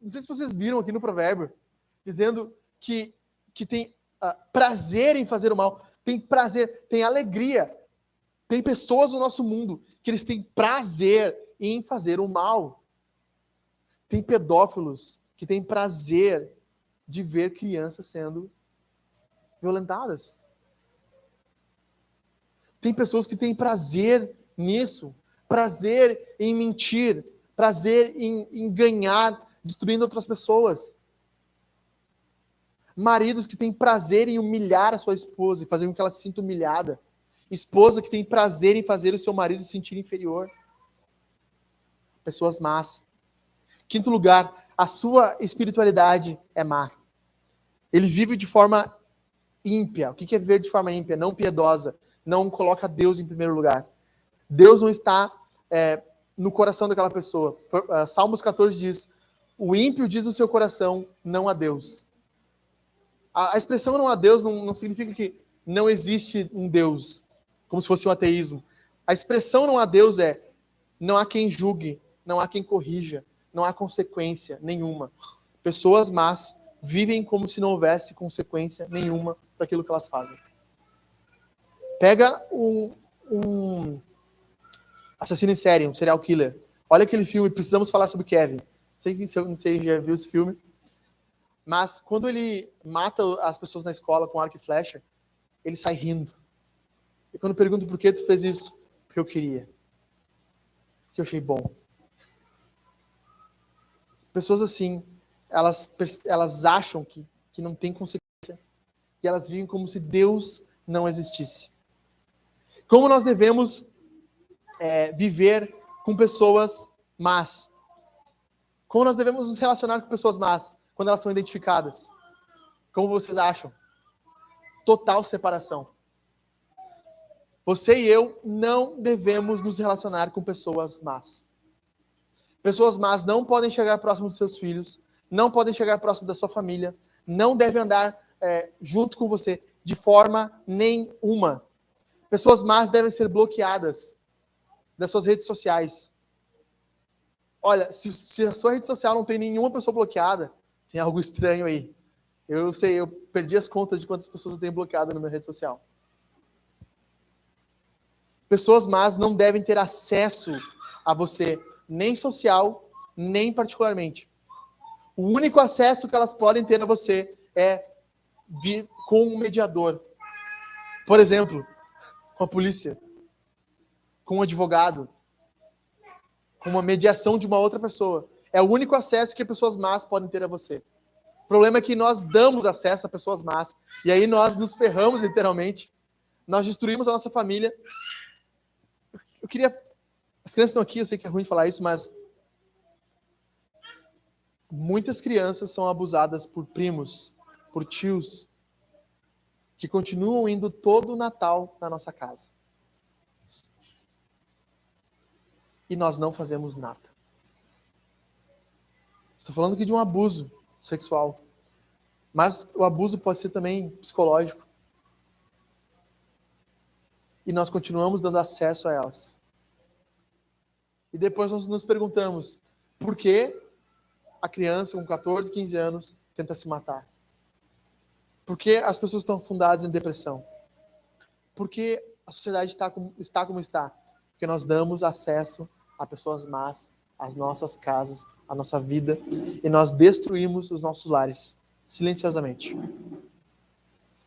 Não sei se vocês viram aqui no provérbio, dizendo que tem prazer em fazer o mal. Tem prazer, tem alegria. Tem pessoas no nosso mundo que eles têm prazer em fazer o mal. Tem pedófilos que têm prazer de ver crianças sendo violentadas. Tem pessoas que têm prazer nisso, prazer em mentir, prazer em ganhar, destruindo outras pessoas. Maridos que têm prazer em humilhar a sua esposa e fazer com que ela se sinta humilhada. Esposa que tem prazer em fazer o seu marido se sentir inferior. Pessoas más. Quinto lugar, a sua espiritualidade é má. Ele vive de forma ímpia. O que é viver de forma ímpia? Não piedosa. Não coloca Deus em primeiro lugar. Deus não está no coração daquela pessoa. Salmos 14 diz, o ímpio diz no seu coração, não a Deus. A expressão não a Deus não significa que não existe um Deus, como se fosse um ateísmo. A expressão não a Deus é, não há quem julgue, não há quem corrija, não há consequência nenhuma. Pessoas más vivem como se não houvesse consequência nenhuma para aquilo que elas fazem. Pega um assassino em série, um serial killer. Olha aquele filme, Precisamos Falar sobre Kevin. Não sei se já viu esse filme. Mas quando ele mata as pessoas na escola com arco e flecha, ele sai rindo. E quando pergunto por que tu fez isso, porque eu queria. Porque eu achei bom. Pessoas assim, elas acham que não tem consequência. E elas vivem como se Deus não existisse. Como nós devemos viver com pessoas más? Como nós devemos nos relacionar com pessoas más quando elas são identificadas? Como vocês acham? Total separação. Você e eu não devemos nos relacionar com pessoas más. Pessoas más não podem chegar próximo dos seus filhos, não podem chegar próximo da sua família, não devem andar junto com você de forma nenhuma. Pessoas más devem ser bloqueadas das suas redes sociais. Olha, se a sua rede social não tem nenhuma pessoa bloqueada, tem algo estranho aí. Eu sei, eu perdi as contas de quantas pessoas eu tenho bloqueado na minha rede social. Pessoas más não devem ter acesso a você, nem social, nem particularmente. O único acesso que elas podem ter a você é vir com um mediador. Por exemplo, com a polícia, com um advogado, com uma mediação de uma outra pessoa. É o único acesso que pessoas más podem ter a você. O problema é que nós damos acesso a pessoas más, e aí nós nos ferramos literalmente, nós destruímos a nossa família. Eu queria... As crianças estão aqui, eu sei que é ruim falar isso, mas muitas crianças são abusadas por primos, por tios, que continuam indo todo o Natal na nossa casa. E nós não fazemos nada. Estou falando aqui de um abuso sexual. Mas o abuso pode ser também psicológico. E nós continuamos dando acesso a elas. E depois nós nos perguntamos, por que a criança com 14, 15 anos tenta se matar? Por que as pessoas estão afundadas em depressão? Por que a sociedade está como está? Porque nós damos acesso a pessoas más, às nossas casas, à nossa vida, e nós destruímos os nossos lares, silenciosamente.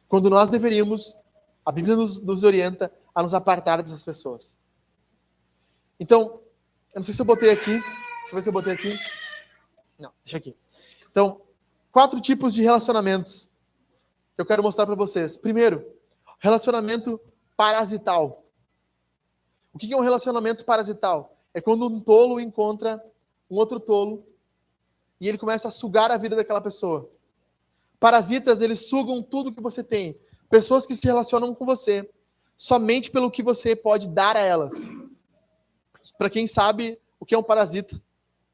Quando nós deveríamos A Bíblia nos orienta a nos apartar dessas pessoas. Então, eu não sei se eu botei aqui. Deixa eu ver se eu botei aqui. Não, deixa aqui. Então, 4 tipos de relacionamentos que eu quero mostrar para vocês. Primeiro, relacionamento parasital. O que é um relacionamento parasital? É quando um tolo encontra um outro tolo e ele começa a sugar a vida daquela pessoa. Parasitas, eles sugam tudo que você tem. Pessoas que se relacionam com você somente pelo que você pode dar a elas. Para quem sabe o que é um parasita,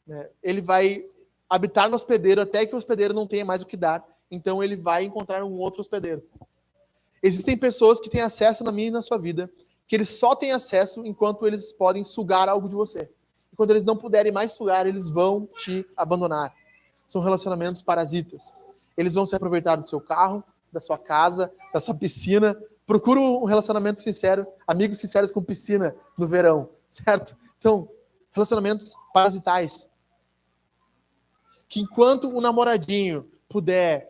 né? Ele vai habitar no hospedeiro até que o hospedeiro não tenha mais o que dar. Então ele vai encontrar um outro hospedeiro. Existem pessoas que têm acesso na minha e na sua vida, que eles só têm acesso enquanto eles podem sugar algo de você. E quando eles não puderem mais sugar, eles vão te abandonar. São relacionamentos parasitas. Eles vão se aproveitar do seu carro, da sua casa, da sua piscina. Procura um relacionamento sincero, amigos sinceros com piscina no verão, certo? Então, relacionamentos parasitais. Que enquanto o namoradinho puder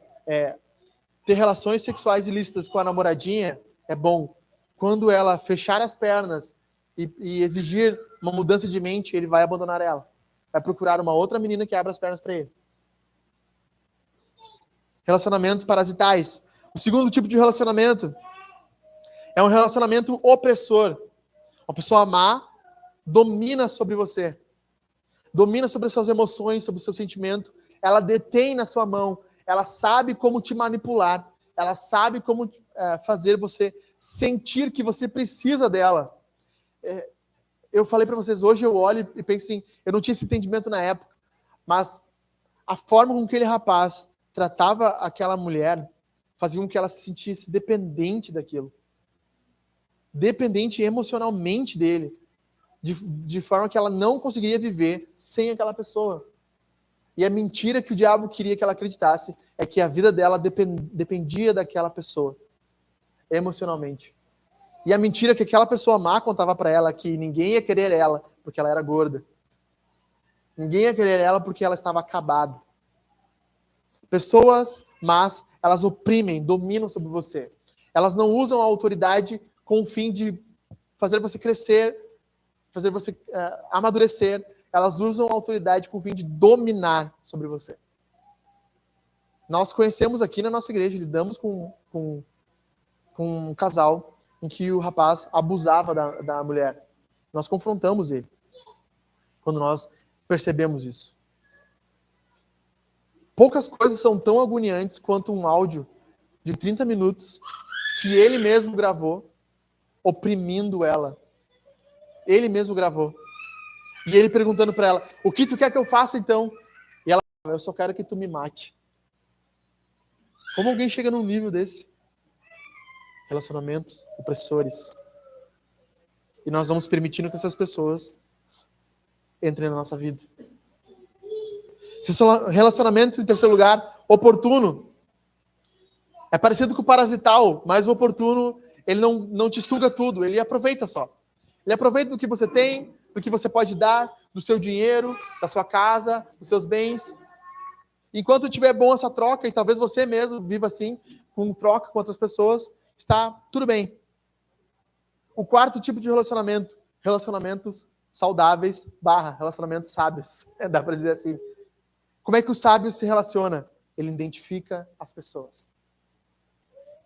ter relações sexuais ilícitas com a namoradinha, é bom. Quando ela fechar as pernas e exigir uma mudança de mente, ele vai abandonar ela. Vai procurar uma outra menina que abra as pernas para ele. Relacionamentos parasitais. O segundo tipo de relacionamento é um relacionamento opressor. Uma pessoa má domina sobre você. Domina sobre as suas emoções, sobre o seu sentimento. Ela detém na sua mão. Ela sabe como te manipular. Ela sabe como fazer você sentir que você precisa dela. Eu falei para vocês, hoje eu olho e penso assim, eu não tinha esse entendimento na época, mas a forma com que aquele rapaz tratava aquela mulher fazia com que ela se sentisse dependente daquilo. Dependente emocionalmente dele. De forma que ela não conseguiria viver sem aquela pessoa. E a mentira que o diabo queria que ela acreditasse é que a vida dela dependia daquela pessoa, emocionalmente. E a mentira que aquela pessoa má contava para ela que ninguém ia querer ela porque ela era gorda. Ninguém ia querer ela porque ela estava acabada. Pessoas más, elas oprimem, dominam sobre você. Elas não usam a autoridade com o fim de fazer você crescer, fazer você amadurecer. Elas usam a autoridade com o fim de dominar sobre você. Nós conhecemos aqui na nossa igreja, lidamos com um casal em que o rapaz abusava da mulher. Nós confrontamos ele quando nós percebemos isso. Poucas coisas são tão agoniantes quanto um áudio de 30 minutos que ele mesmo gravou, oprimindo ela. Ele mesmo gravou. E ele perguntando para ela, o que tu quer que eu faça então? E ela, eu só quero que tu me mate. Como alguém chega num nível desse? Relacionamentos opressores. E nós vamos permitindo que essas pessoas entrem na nossa vida. Relacionamento, em terceiro lugar, oportuno. É parecido com o parasital, mas o oportuno, ele não te suga tudo, ele aproveita só. Ele aproveita do que você tem, do que você pode dar, do seu dinheiro, da sua casa, dos seus bens. Enquanto tiver bom essa troca, e talvez você mesmo viva assim, com troca com outras pessoas, está tudo bem. O quarto tipo de relacionamento, relacionamentos saudáveis / relacionamentos sábios. Dá para dizer assim. Como é que o sábio se relaciona? Ele identifica as pessoas.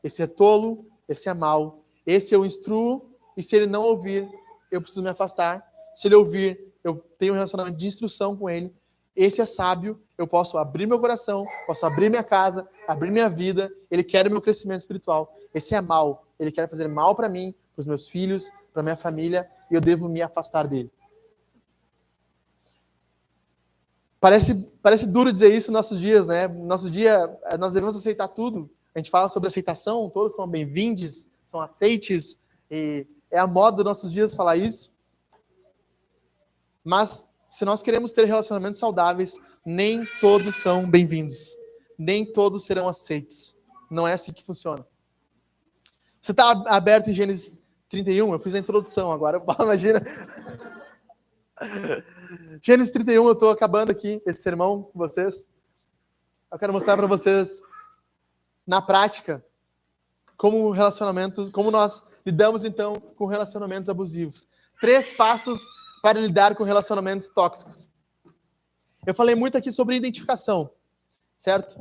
Esse é tolo, esse é mau, esse eu instruo, e se ele não ouvir, eu preciso me afastar. Se ele ouvir, eu tenho um relacionamento de instrução com ele. Esse é sábio, eu posso abrir meu coração, posso abrir minha casa, abrir minha vida, ele quer o meu crescimento espiritual. Esse é mau, ele quer fazer mal para mim, para os meus filhos, para minha família, e eu devo me afastar dele. Parece duro dizer isso nos nossos dias, né? No nosso dia, nós devemos aceitar tudo. A gente fala sobre aceitação, todos são bem-vindos, são aceites, e é a moda dos nossos dias falar isso. Mas, se nós queremos ter relacionamentos saudáveis, nem todos são bem-vindos. Nem todos serão aceitos. Não é assim que funciona. Você está aberto em Gênesis 31? Eu fiz a introdução agora, imagina. Gênesis 31, eu estou acabando aqui esse sermão com vocês. Eu quero mostrar para vocês, na prática, como nós lidamos então com relacionamentos abusivos. 3 passos para lidar com relacionamentos tóxicos. Eu falei muito aqui sobre identificação, certo?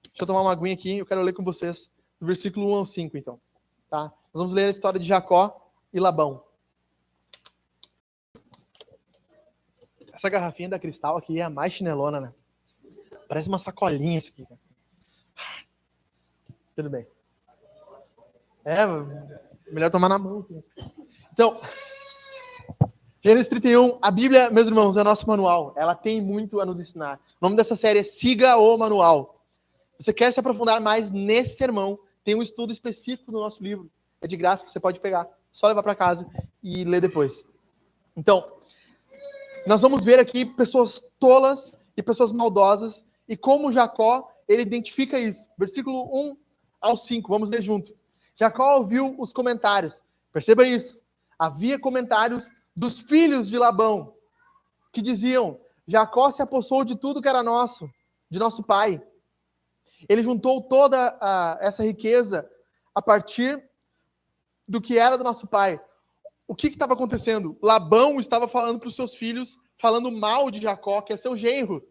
Deixa eu tomar uma aguinha aqui, eu quero ler com vocês do versículo 1 ao 5, então. Tá? Nós vamos ler a história de Jacó e Labão. Essa garrafinha da Cristal aqui é a mais chinelona, né? Parece uma sacolinha isso aqui. Cara. Tudo bem. Melhor tomar na mão. Assim. Então, Gênesis 31, a Bíblia, meus irmãos, é nosso manual. Ela tem muito a nos ensinar. O nome dessa série é Siga o Manual. Você quer se aprofundar mais nesse sermão, tem um estudo específico no nosso livro. É de graça, você pode pegar. Só levar para casa e ler depois. Então, nós vamos ver aqui pessoas tolas e pessoas maldosas e como Jacó, ele identifica isso. Versículo 1 ao 5, vamos ler junto. Jacó ouviu os comentários. Perceba isso. Havia comentários dos filhos de Labão que diziam: Jacó se apossou de tudo que era nosso, de nosso pai. Ele juntou toda essa riqueza a partir do que era do nosso pai. O que estava acontecendo? Labão estava falando para os seus filhos, falando mal de Jacó, que é seu genro.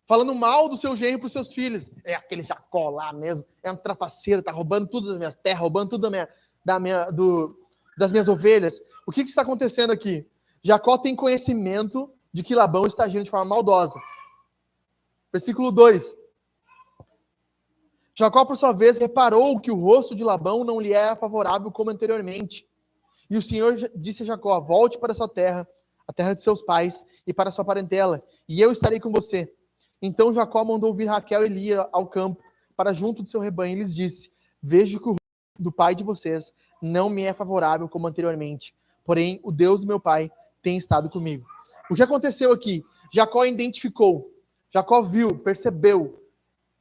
Falando mal do seu genro para os seus filhos. É aquele Jacó lá mesmo, é um trapaceiro, está roubando tudo das minhas terras, roubando tudo das minhas ovelhas. O que está acontecendo aqui? Jacó tem conhecimento de que Labão está agindo de forma maldosa. Versículo 2. Jacó, por sua vez, reparou que o rosto de Labão não lhe era favorável como anteriormente. E o Senhor disse a Jacó: volte para sua terra, a terra de seus pais, e para sua parentela, e eu estarei com você. Então Jacó mandou vir Raquel e Lia ao campo, para junto do seu rebanho, e lhes disse: vejo que o rosto do pai de vocês não me é favorável como anteriormente, porém o Deus do meu pai tem estado comigo. O que aconteceu aqui? Jacó identificou, Jacó viu, percebeu,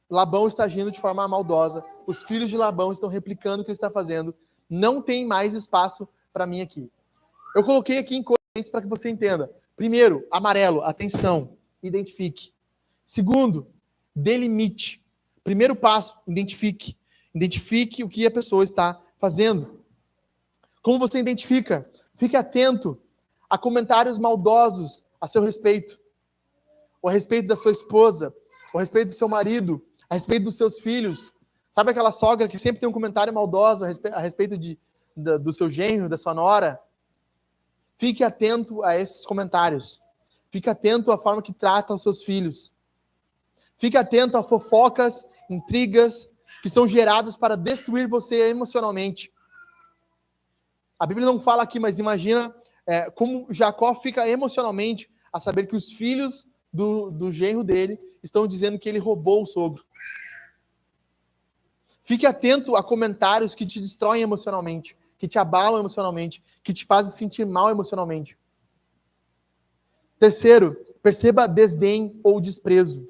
Labão está agindo de forma maldosa, os filhos de Labão estão replicando o que ele está fazendo, não tem mais espaço para mim aqui. Eu coloquei aqui em cores para que você entenda. Primeiro, amarelo, atenção, identifique. Segundo, delimite. Primeiro passo, identifique. Identifique o que a pessoa está fazendo. Como você identifica? Fique atento a comentários maldosos a seu respeito, ou a respeito da sua esposa, ou a respeito do seu marido, a respeito dos seus filhos. Sabe aquela sogra que sempre tem um comentário maldoso a respeito do seu genro, da sua nora? Fique atento a esses comentários. Fique atento à forma que trata os seus filhos. Fique atento a fofocas, intrigas, que são geradas para destruir você emocionalmente. A Bíblia não fala aqui, mas imagina como Jacó fica emocionalmente a saber que os filhos do genro dele estão dizendo que ele roubou o sogro. Fique atento a comentários que te destroem emocionalmente, que te abalam emocionalmente, que te fazem sentir mal emocionalmente. Terceiro, perceba desdém ou desprezo.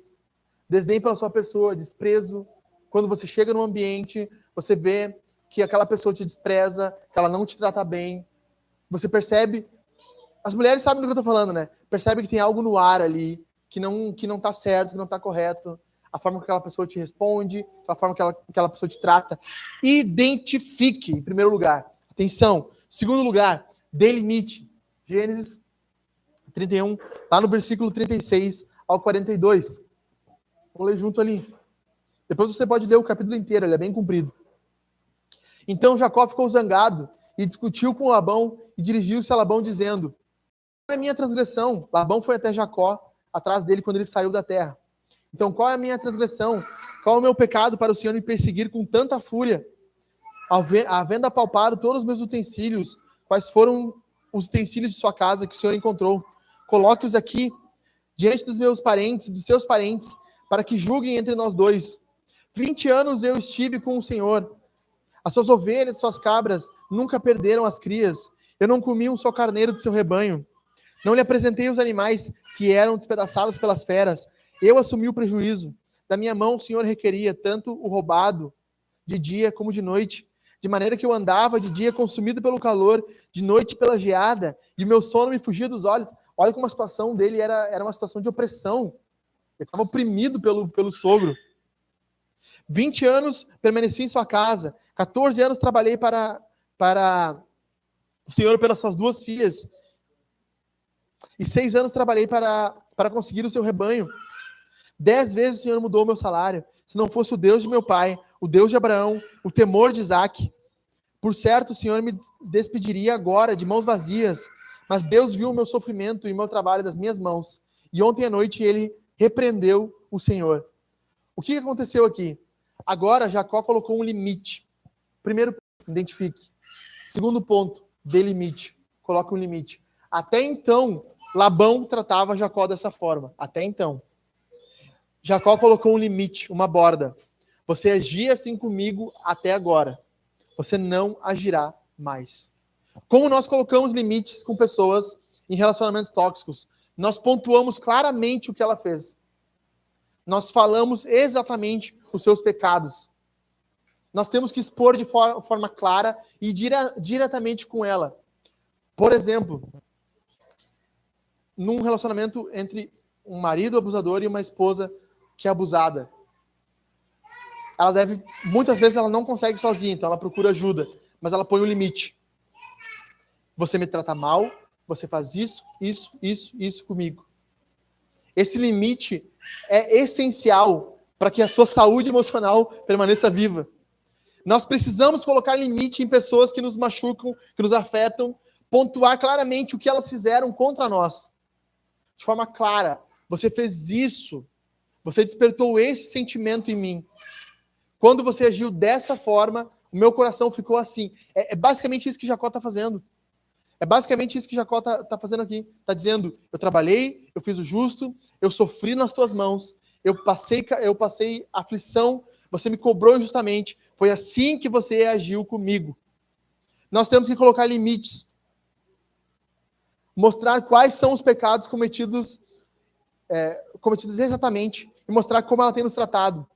Desdém pela sua pessoa, desprezo. Quando você chega num ambiente, você vê que aquela pessoa te despreza, que ela não te trata bem. Você percebe... As mulheres sabem do que eu estou falando, né? Percebe que tem algo no ar ali, que não está certo, que não está correto. A forma que aquela pessoa te responde, a forma que aquela pessoa te trata. Identifique, em primeiro lugar. Atenção. Segundo lugar, delimite. Gênesis 31, lá no versículo 36 ao 42. Vamos ler junto ali. Depois você pode ler o capítulo inteiro, ele é bem comprido. Então Jacó ficou zangado e discutiu com Labão e dirigiu-se a Labão dizendo: qual é a minha transgressão? Labão foi até Jacó, atrás dele quando ele saiu da terra. Então qual é a minha transgressão? Qual é o meu pecado para o Senhor me perseguir com tanta fúria? Havendo apalpado todos os meus utensílios, quais foram os utensílios de sua casa que o Senhor encontrou? Coloque-os aqui diante dos meus parentes, dos seus parentes, para que julguem entre nós dois. 20 anos eu estive com o Senhor. As suas ovelhas, suas cabras, nunca perderam as crias. Eu não comi um só carneiro do seu rebanho. Não lhe apresentei os animais que eram despedaçados pelas feras. Eu assumi o prejuízo. Da minha mão o Senhor requeria tanto o roubado de dia como de noite, de maneira que eu andava de dia consumido pelo calor, de noite pela geada, e o meu sono me fugia dos olhos. Olha como a situação dele era uma situação de opressão. Ele estava oprimido pelo sogro. 20 anos permaneci em sua casa. 14 anos trabalhei para o Senhor pelas suas 2 filhas. E 6 anos trabalhei para conseguir o seu rebanho. 10 vezes o Senhor mudou o meu salário. Se não fosse o Deus de meu pai, o Deus de Abraão, o temor de Isaque, por certo o Senhor me despediria agora de mãos vazias. Mas Deus viu o meu sofrimento e o meu trabalho das minhas mãos. E ontem à noite ele repreendeu o Senhor. O que aconteceu aqui? Agora Jacó colocou um limite. Primeiro, identifique. Segundo ponto, delimite. Coloque um limite. Até então, Labão tratava Jacó dessa forma. Até então. Jacó colocou um limite, uma borda. Você agia assim comigo até agora. Você não agirá mais. Como nós colocamos limites com pessoas em relacionamentos tóxicos, nós pontuamos claramente o que ela fez. Nós falamos exatamente os seus pecados. Nós temos que expor de forma clara e diretamente com ela. Por exemplo, num relacionamento entre um marido abusador e uma esposa que é abusada. Muitas vezes ela não consegue sozinha, então ela procura ajuda, mas ela põe um limite. Você me trata mal, você faz isso comigo. Esse limite é essencial para que a sua saúde emocional permaneça viva. Nós precisamos colocar limite em pessoas que nos machucam, que nos afetam, pontuar claramente o que elas fizeram contra nós. De forma clara, você fez isso, você despertou esse sentimento em mim. Quando você agiu dessa forma, o meu coração ficou assim. É basicamente isso que Jacó está fazendo. É basicamente isso que Jacó está fazendo aqui. Está dizendo, eu trabalhei, eu fiz o justo, eu sofri nas tuas mãos, eu passei aflição, você me cobrou injustamente. Foi assim que você agiu comigo. Nós temos que colocar limites. Mostrar quais são os pecados cometidos exatamente. E mostrar como ela tem nos tratado.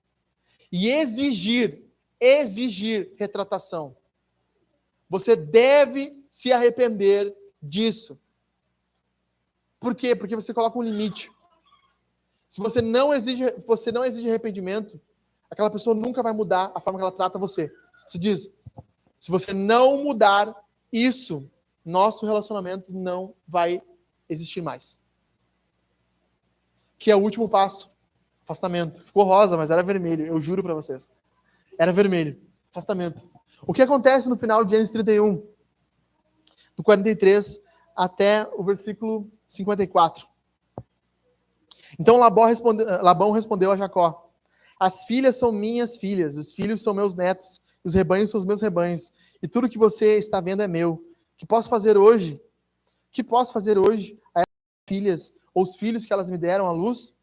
E exigir retratação. Você deve se arrepender disso. Por quê? Porque você coloca um limite. Se você não exige arrependimento, aquela pessoa nunca vai mudar a forma que ela trata você. Se diz, se você não mudar isso, nosso relacionamento não vai existir mais. Que é o último passo. Afastamento. Ficou rosa, mas era vermelho. Eu juro para vocês. Era vermelho. Afastamento. O que acontece no final de Gênesis 31? Do 43 até o versículo 54. Então Labão respondeu a Jacó: as filhas são minhas filhas, os filhos são meus netos, os rebanhos são os meus rebanhos, e tudo que você está vendo é meu. O que posso fazer hoje? A essas filhas, ou os filhos que elas me deram à luz?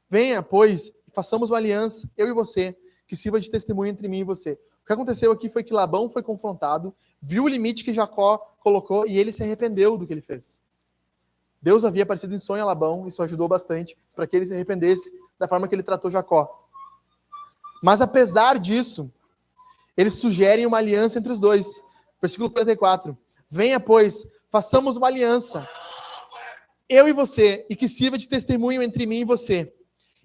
Venha, pois, façamos uma aliança, eu e você, que sirva de testemunho entre mim e você. O que aconteceu aqui foi que Labão foi confrontado, viu o limite que Jacó colocou e ele se arrependeu do que ele fez. Deus havia aparecido em sonho a Labão, isso ajudou bastante para que ele se arrependesse da forma que ele tratou Jacó. Mas apesar disso, eles sugerem uma aliança entre os dois. Versículo 44. Venha, pois, façamos uma aliança, eu e você, e que sirva de testemunho entre mim e você.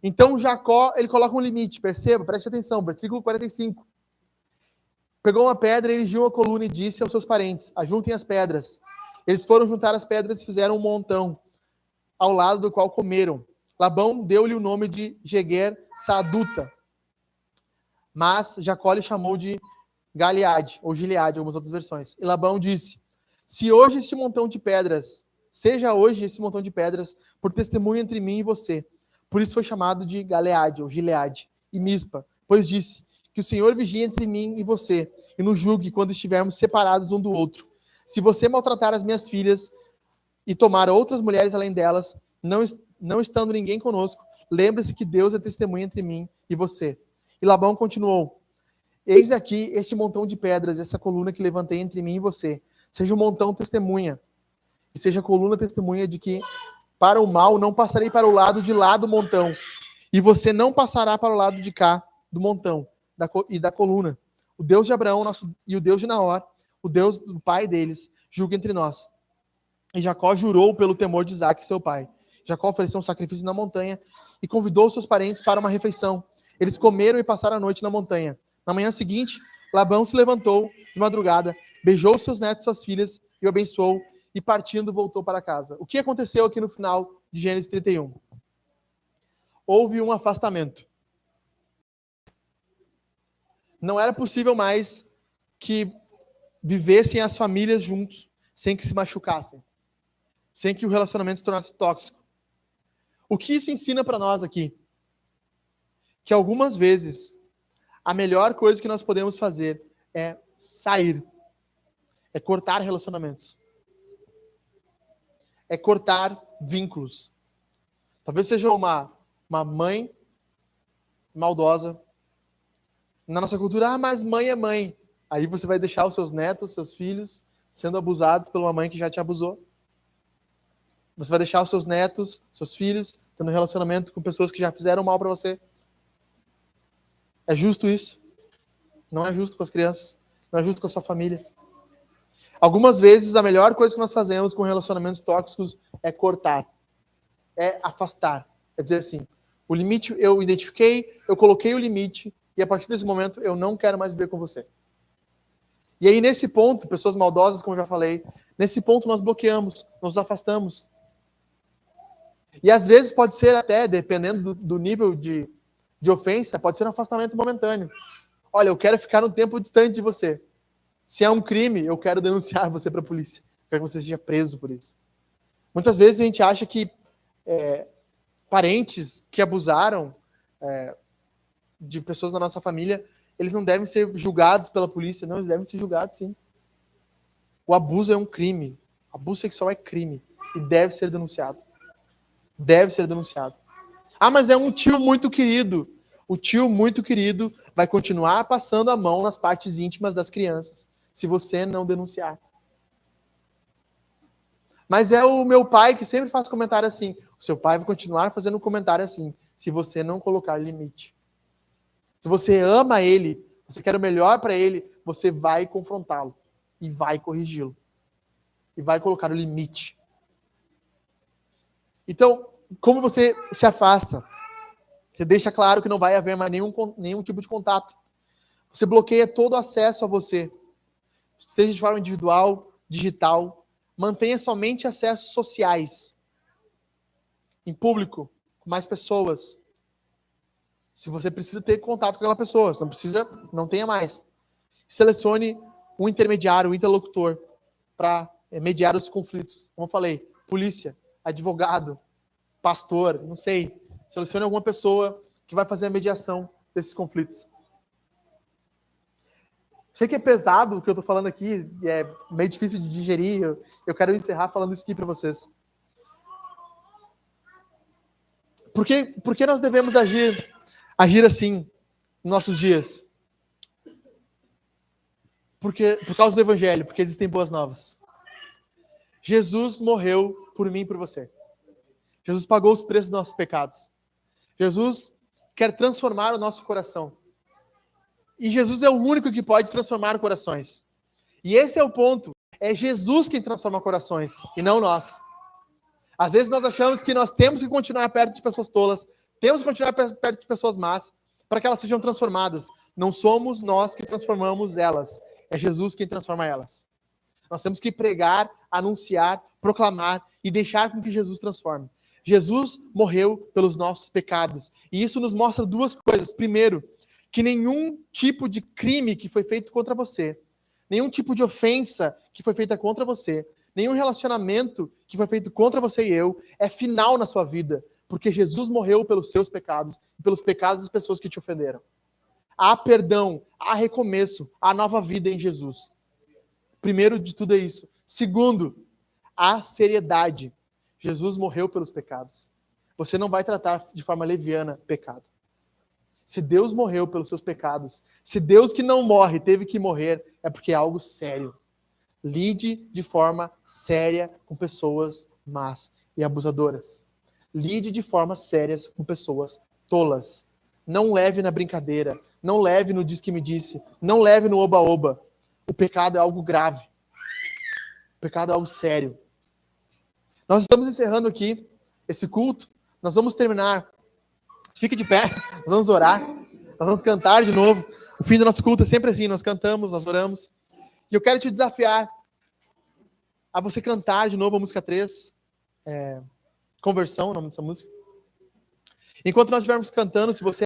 Então Jacó, ele coloca um limite, perceba, preste atenção, versículo 45. Pegou uma pedra, erigiu uma coluna e disse aos seus parentes, ajuntem as pedras. Eles foram juntar as pedras e fizeram um montão, ao lado do qual comeram. Labão deu-lhe o nome de Jeguer Saaduta, mas Jacó lhe chamou de Gileade, ou Gileade, algumas outras versões. E Labão disse, seja hoje esse montão de pedras, por testemunho entre mim e você. Por isso foi chamado de Gileade, ou Gileade, e Mispa, pois disse, que o Senhor vigie entre mim e você, e nos julgue quando estivermos separados um do outro. Se você maltratar as minhas filhas e tomar outras mulheres além delas, não estando ninguém conosco, lembre-se que Deus é testemunha entre mim e você. E Labão continuou, eis aqui este montão de pedras, essa coluna que levantei entre mim e você. Seja um montão testemunha, e seja a coluna testemunha de que para o mal não passarei para o lado de lá do montão, e você não passará para o lado de cá do montão e da coluna. O Deus de Abraão e o Deus de Naor, o Deus do pai deles, julga entre nós. E Jacó jurou pelo temor de Isaque, seu pai. Jacó ofereceu um sacrifício na montanha e convidou seus parentes para uma refeição. Eles comeram e passaram a noite na montanha. Na manhã seguinte, Labão se levantou de madrugada, beijou seus netos e suas filhas e o abençoou, e partindo voltou para casa. O que aconteceu aqui no final de Gênesis 31? Houve um afastamento. Não era possível mais que vivessem as famílias juntos, sem que se machucassem, sem que o relacionamento se tornasse tóxico. O que isso ensina para nós aqui? Que algumas vezes a melhor coisa que nós podemos fazer é sair, é cortar relacionamentos, é cortar vínculos. Talvez seja uma mãe maldosa. Na nossa cultura, mas mãe é mãe. Aí você vai deixar os seus netos, seus filhos, sendo abusados por uma mãe que já te abusou. Você vai deixar os seus netos, seus filhos, tendo um relacionamento com pessoas que já fizeram mal para você. É justo isso? Não é justo com as crianças. Não é justo com a sua família. Algumas vezes, a melhor coisa que nós fazemos com relacionamentos tóxicos é cortar. É afastar. É dizer assim, o limite eu identifiquei, eu coloquei o limite, e a partir desse momento eu não quero mais viver com você. E aí nesse ponto, pessoas maldosas, como eu já falei, nesse ponto nós bloqueamos, nos afastamos. E às vezes pode ser até, dependendo do nível de ofensa, pode ser um afastamento momentâneo. Olha, eu quero ficar um tempo distante de você. Se é um crime, eu quero denunciar você para a polícia. Quero que você seja preso por isso. Muitas vezes a gente acha que parentes que abusaram de pessoas da nossa família, eles não devem ser julgados pela polícia. Não, eles devem ser julgados, sim. O abuso é um crime. O abuso sexual é crime. E deve ser denunciado. Deve ser denunciado. Ah, mas é um tio muito querido. O tio muito querido vai continuar passando a mão nas partes íntimas das crianças, se você não denunciar. Mas é o meu pai que sempre faz comentário assim. O seu pai vai continuar fazendo um comentário assim, se você não colocar limite. Se você ama ele, você quer o melhor para ele, você vai confrontá-lo e vai corrigi-lo. E vai colocar o limite. Então, como você se afasta? Você deixa claro que não vai haver mais nenhum tipo de contato. Você bloqueia todo o acesso a você. Seja de forma individual, digital. Mantenha somente acessos sociais. Em público, com mais pessoas. Se você precisa ter contato com aquela pessoa. Se não precisa, não tenha mais. Selecione um intermediário, um interlocutor, para mediar os conflitos. Como eu falei, polícia, advogado, pastor, não sei. Selecione alguma pessoa que vai fazer a mediação desses conflitos. Sei que é pesado o que eu estou falando aqui, e é meio difícil de digerir. Eu quero encerrar falando isso aqui para vocês. Por que nós devemos agir assim nos nossos dias? Por causa do Evangelho, porque existem boas novas. Jesus morreu por mim e por você. Jesus pagou os preços dos nossos pecados. Jesus quer transformar o nosso coração. E Jesus é o único que pode transformar corações. E esse é o ponto. É Jesus quem transforma corações, e não nós. Às vezes nós achamos que nós temos que continuar perto de pessoas tolas, temos que continuar perto de pessoas más, para que elas sejam transformadas. Não somos nós que transformamos elas. É Jesus quem transforma elas. Nós temos que pregar, anunciar, proclamar e deixar com que Jesus transforme. Jesus morreu pelos nossos pecados. E isso nos mostra duas coisas. Primeiro, que nenhum tipo de crime que foi feito contra você, nenhum tipo de ofensa que foi feita contra você, nenhum relacionamento que foi feito contra você e eu, é final na sua vida. Porque Jesus morreu pelos seus pecados e pelos pecados das pessoas que te ofenderam. Há perdão, há recomeço, há nova vida em Jesus. Primeiro de tudo é isso. Segundo, há seriedade. Jesus morreu pelos pecados. Você não vai tratar de forma leviana pecado. Se Deus morreu pelos seus pecados, se Deus que não morre teve que morrer, é porque é algo sério. Lide de forma séria com pessoas más e abusadoras. Lide de forma séria com pessoas tolas. Não leve na brincadeira, não leve no diz que me disse, não leve no oba-oba. O pecado é algo grave. O pecado é algo sério. Nós estamos encerrando aqui esse culto. Nós vamos terminar. Fique de pé, nós vamos orar. Nós vamos cantar de novo. O fim do nosso culto é sempre assim, nós cantamos, nós oramos. E eu quero te desafiar a você cantar de novo a música 3. Conversão, o nome dessa música. Enquanto nós estivermos cantando, se você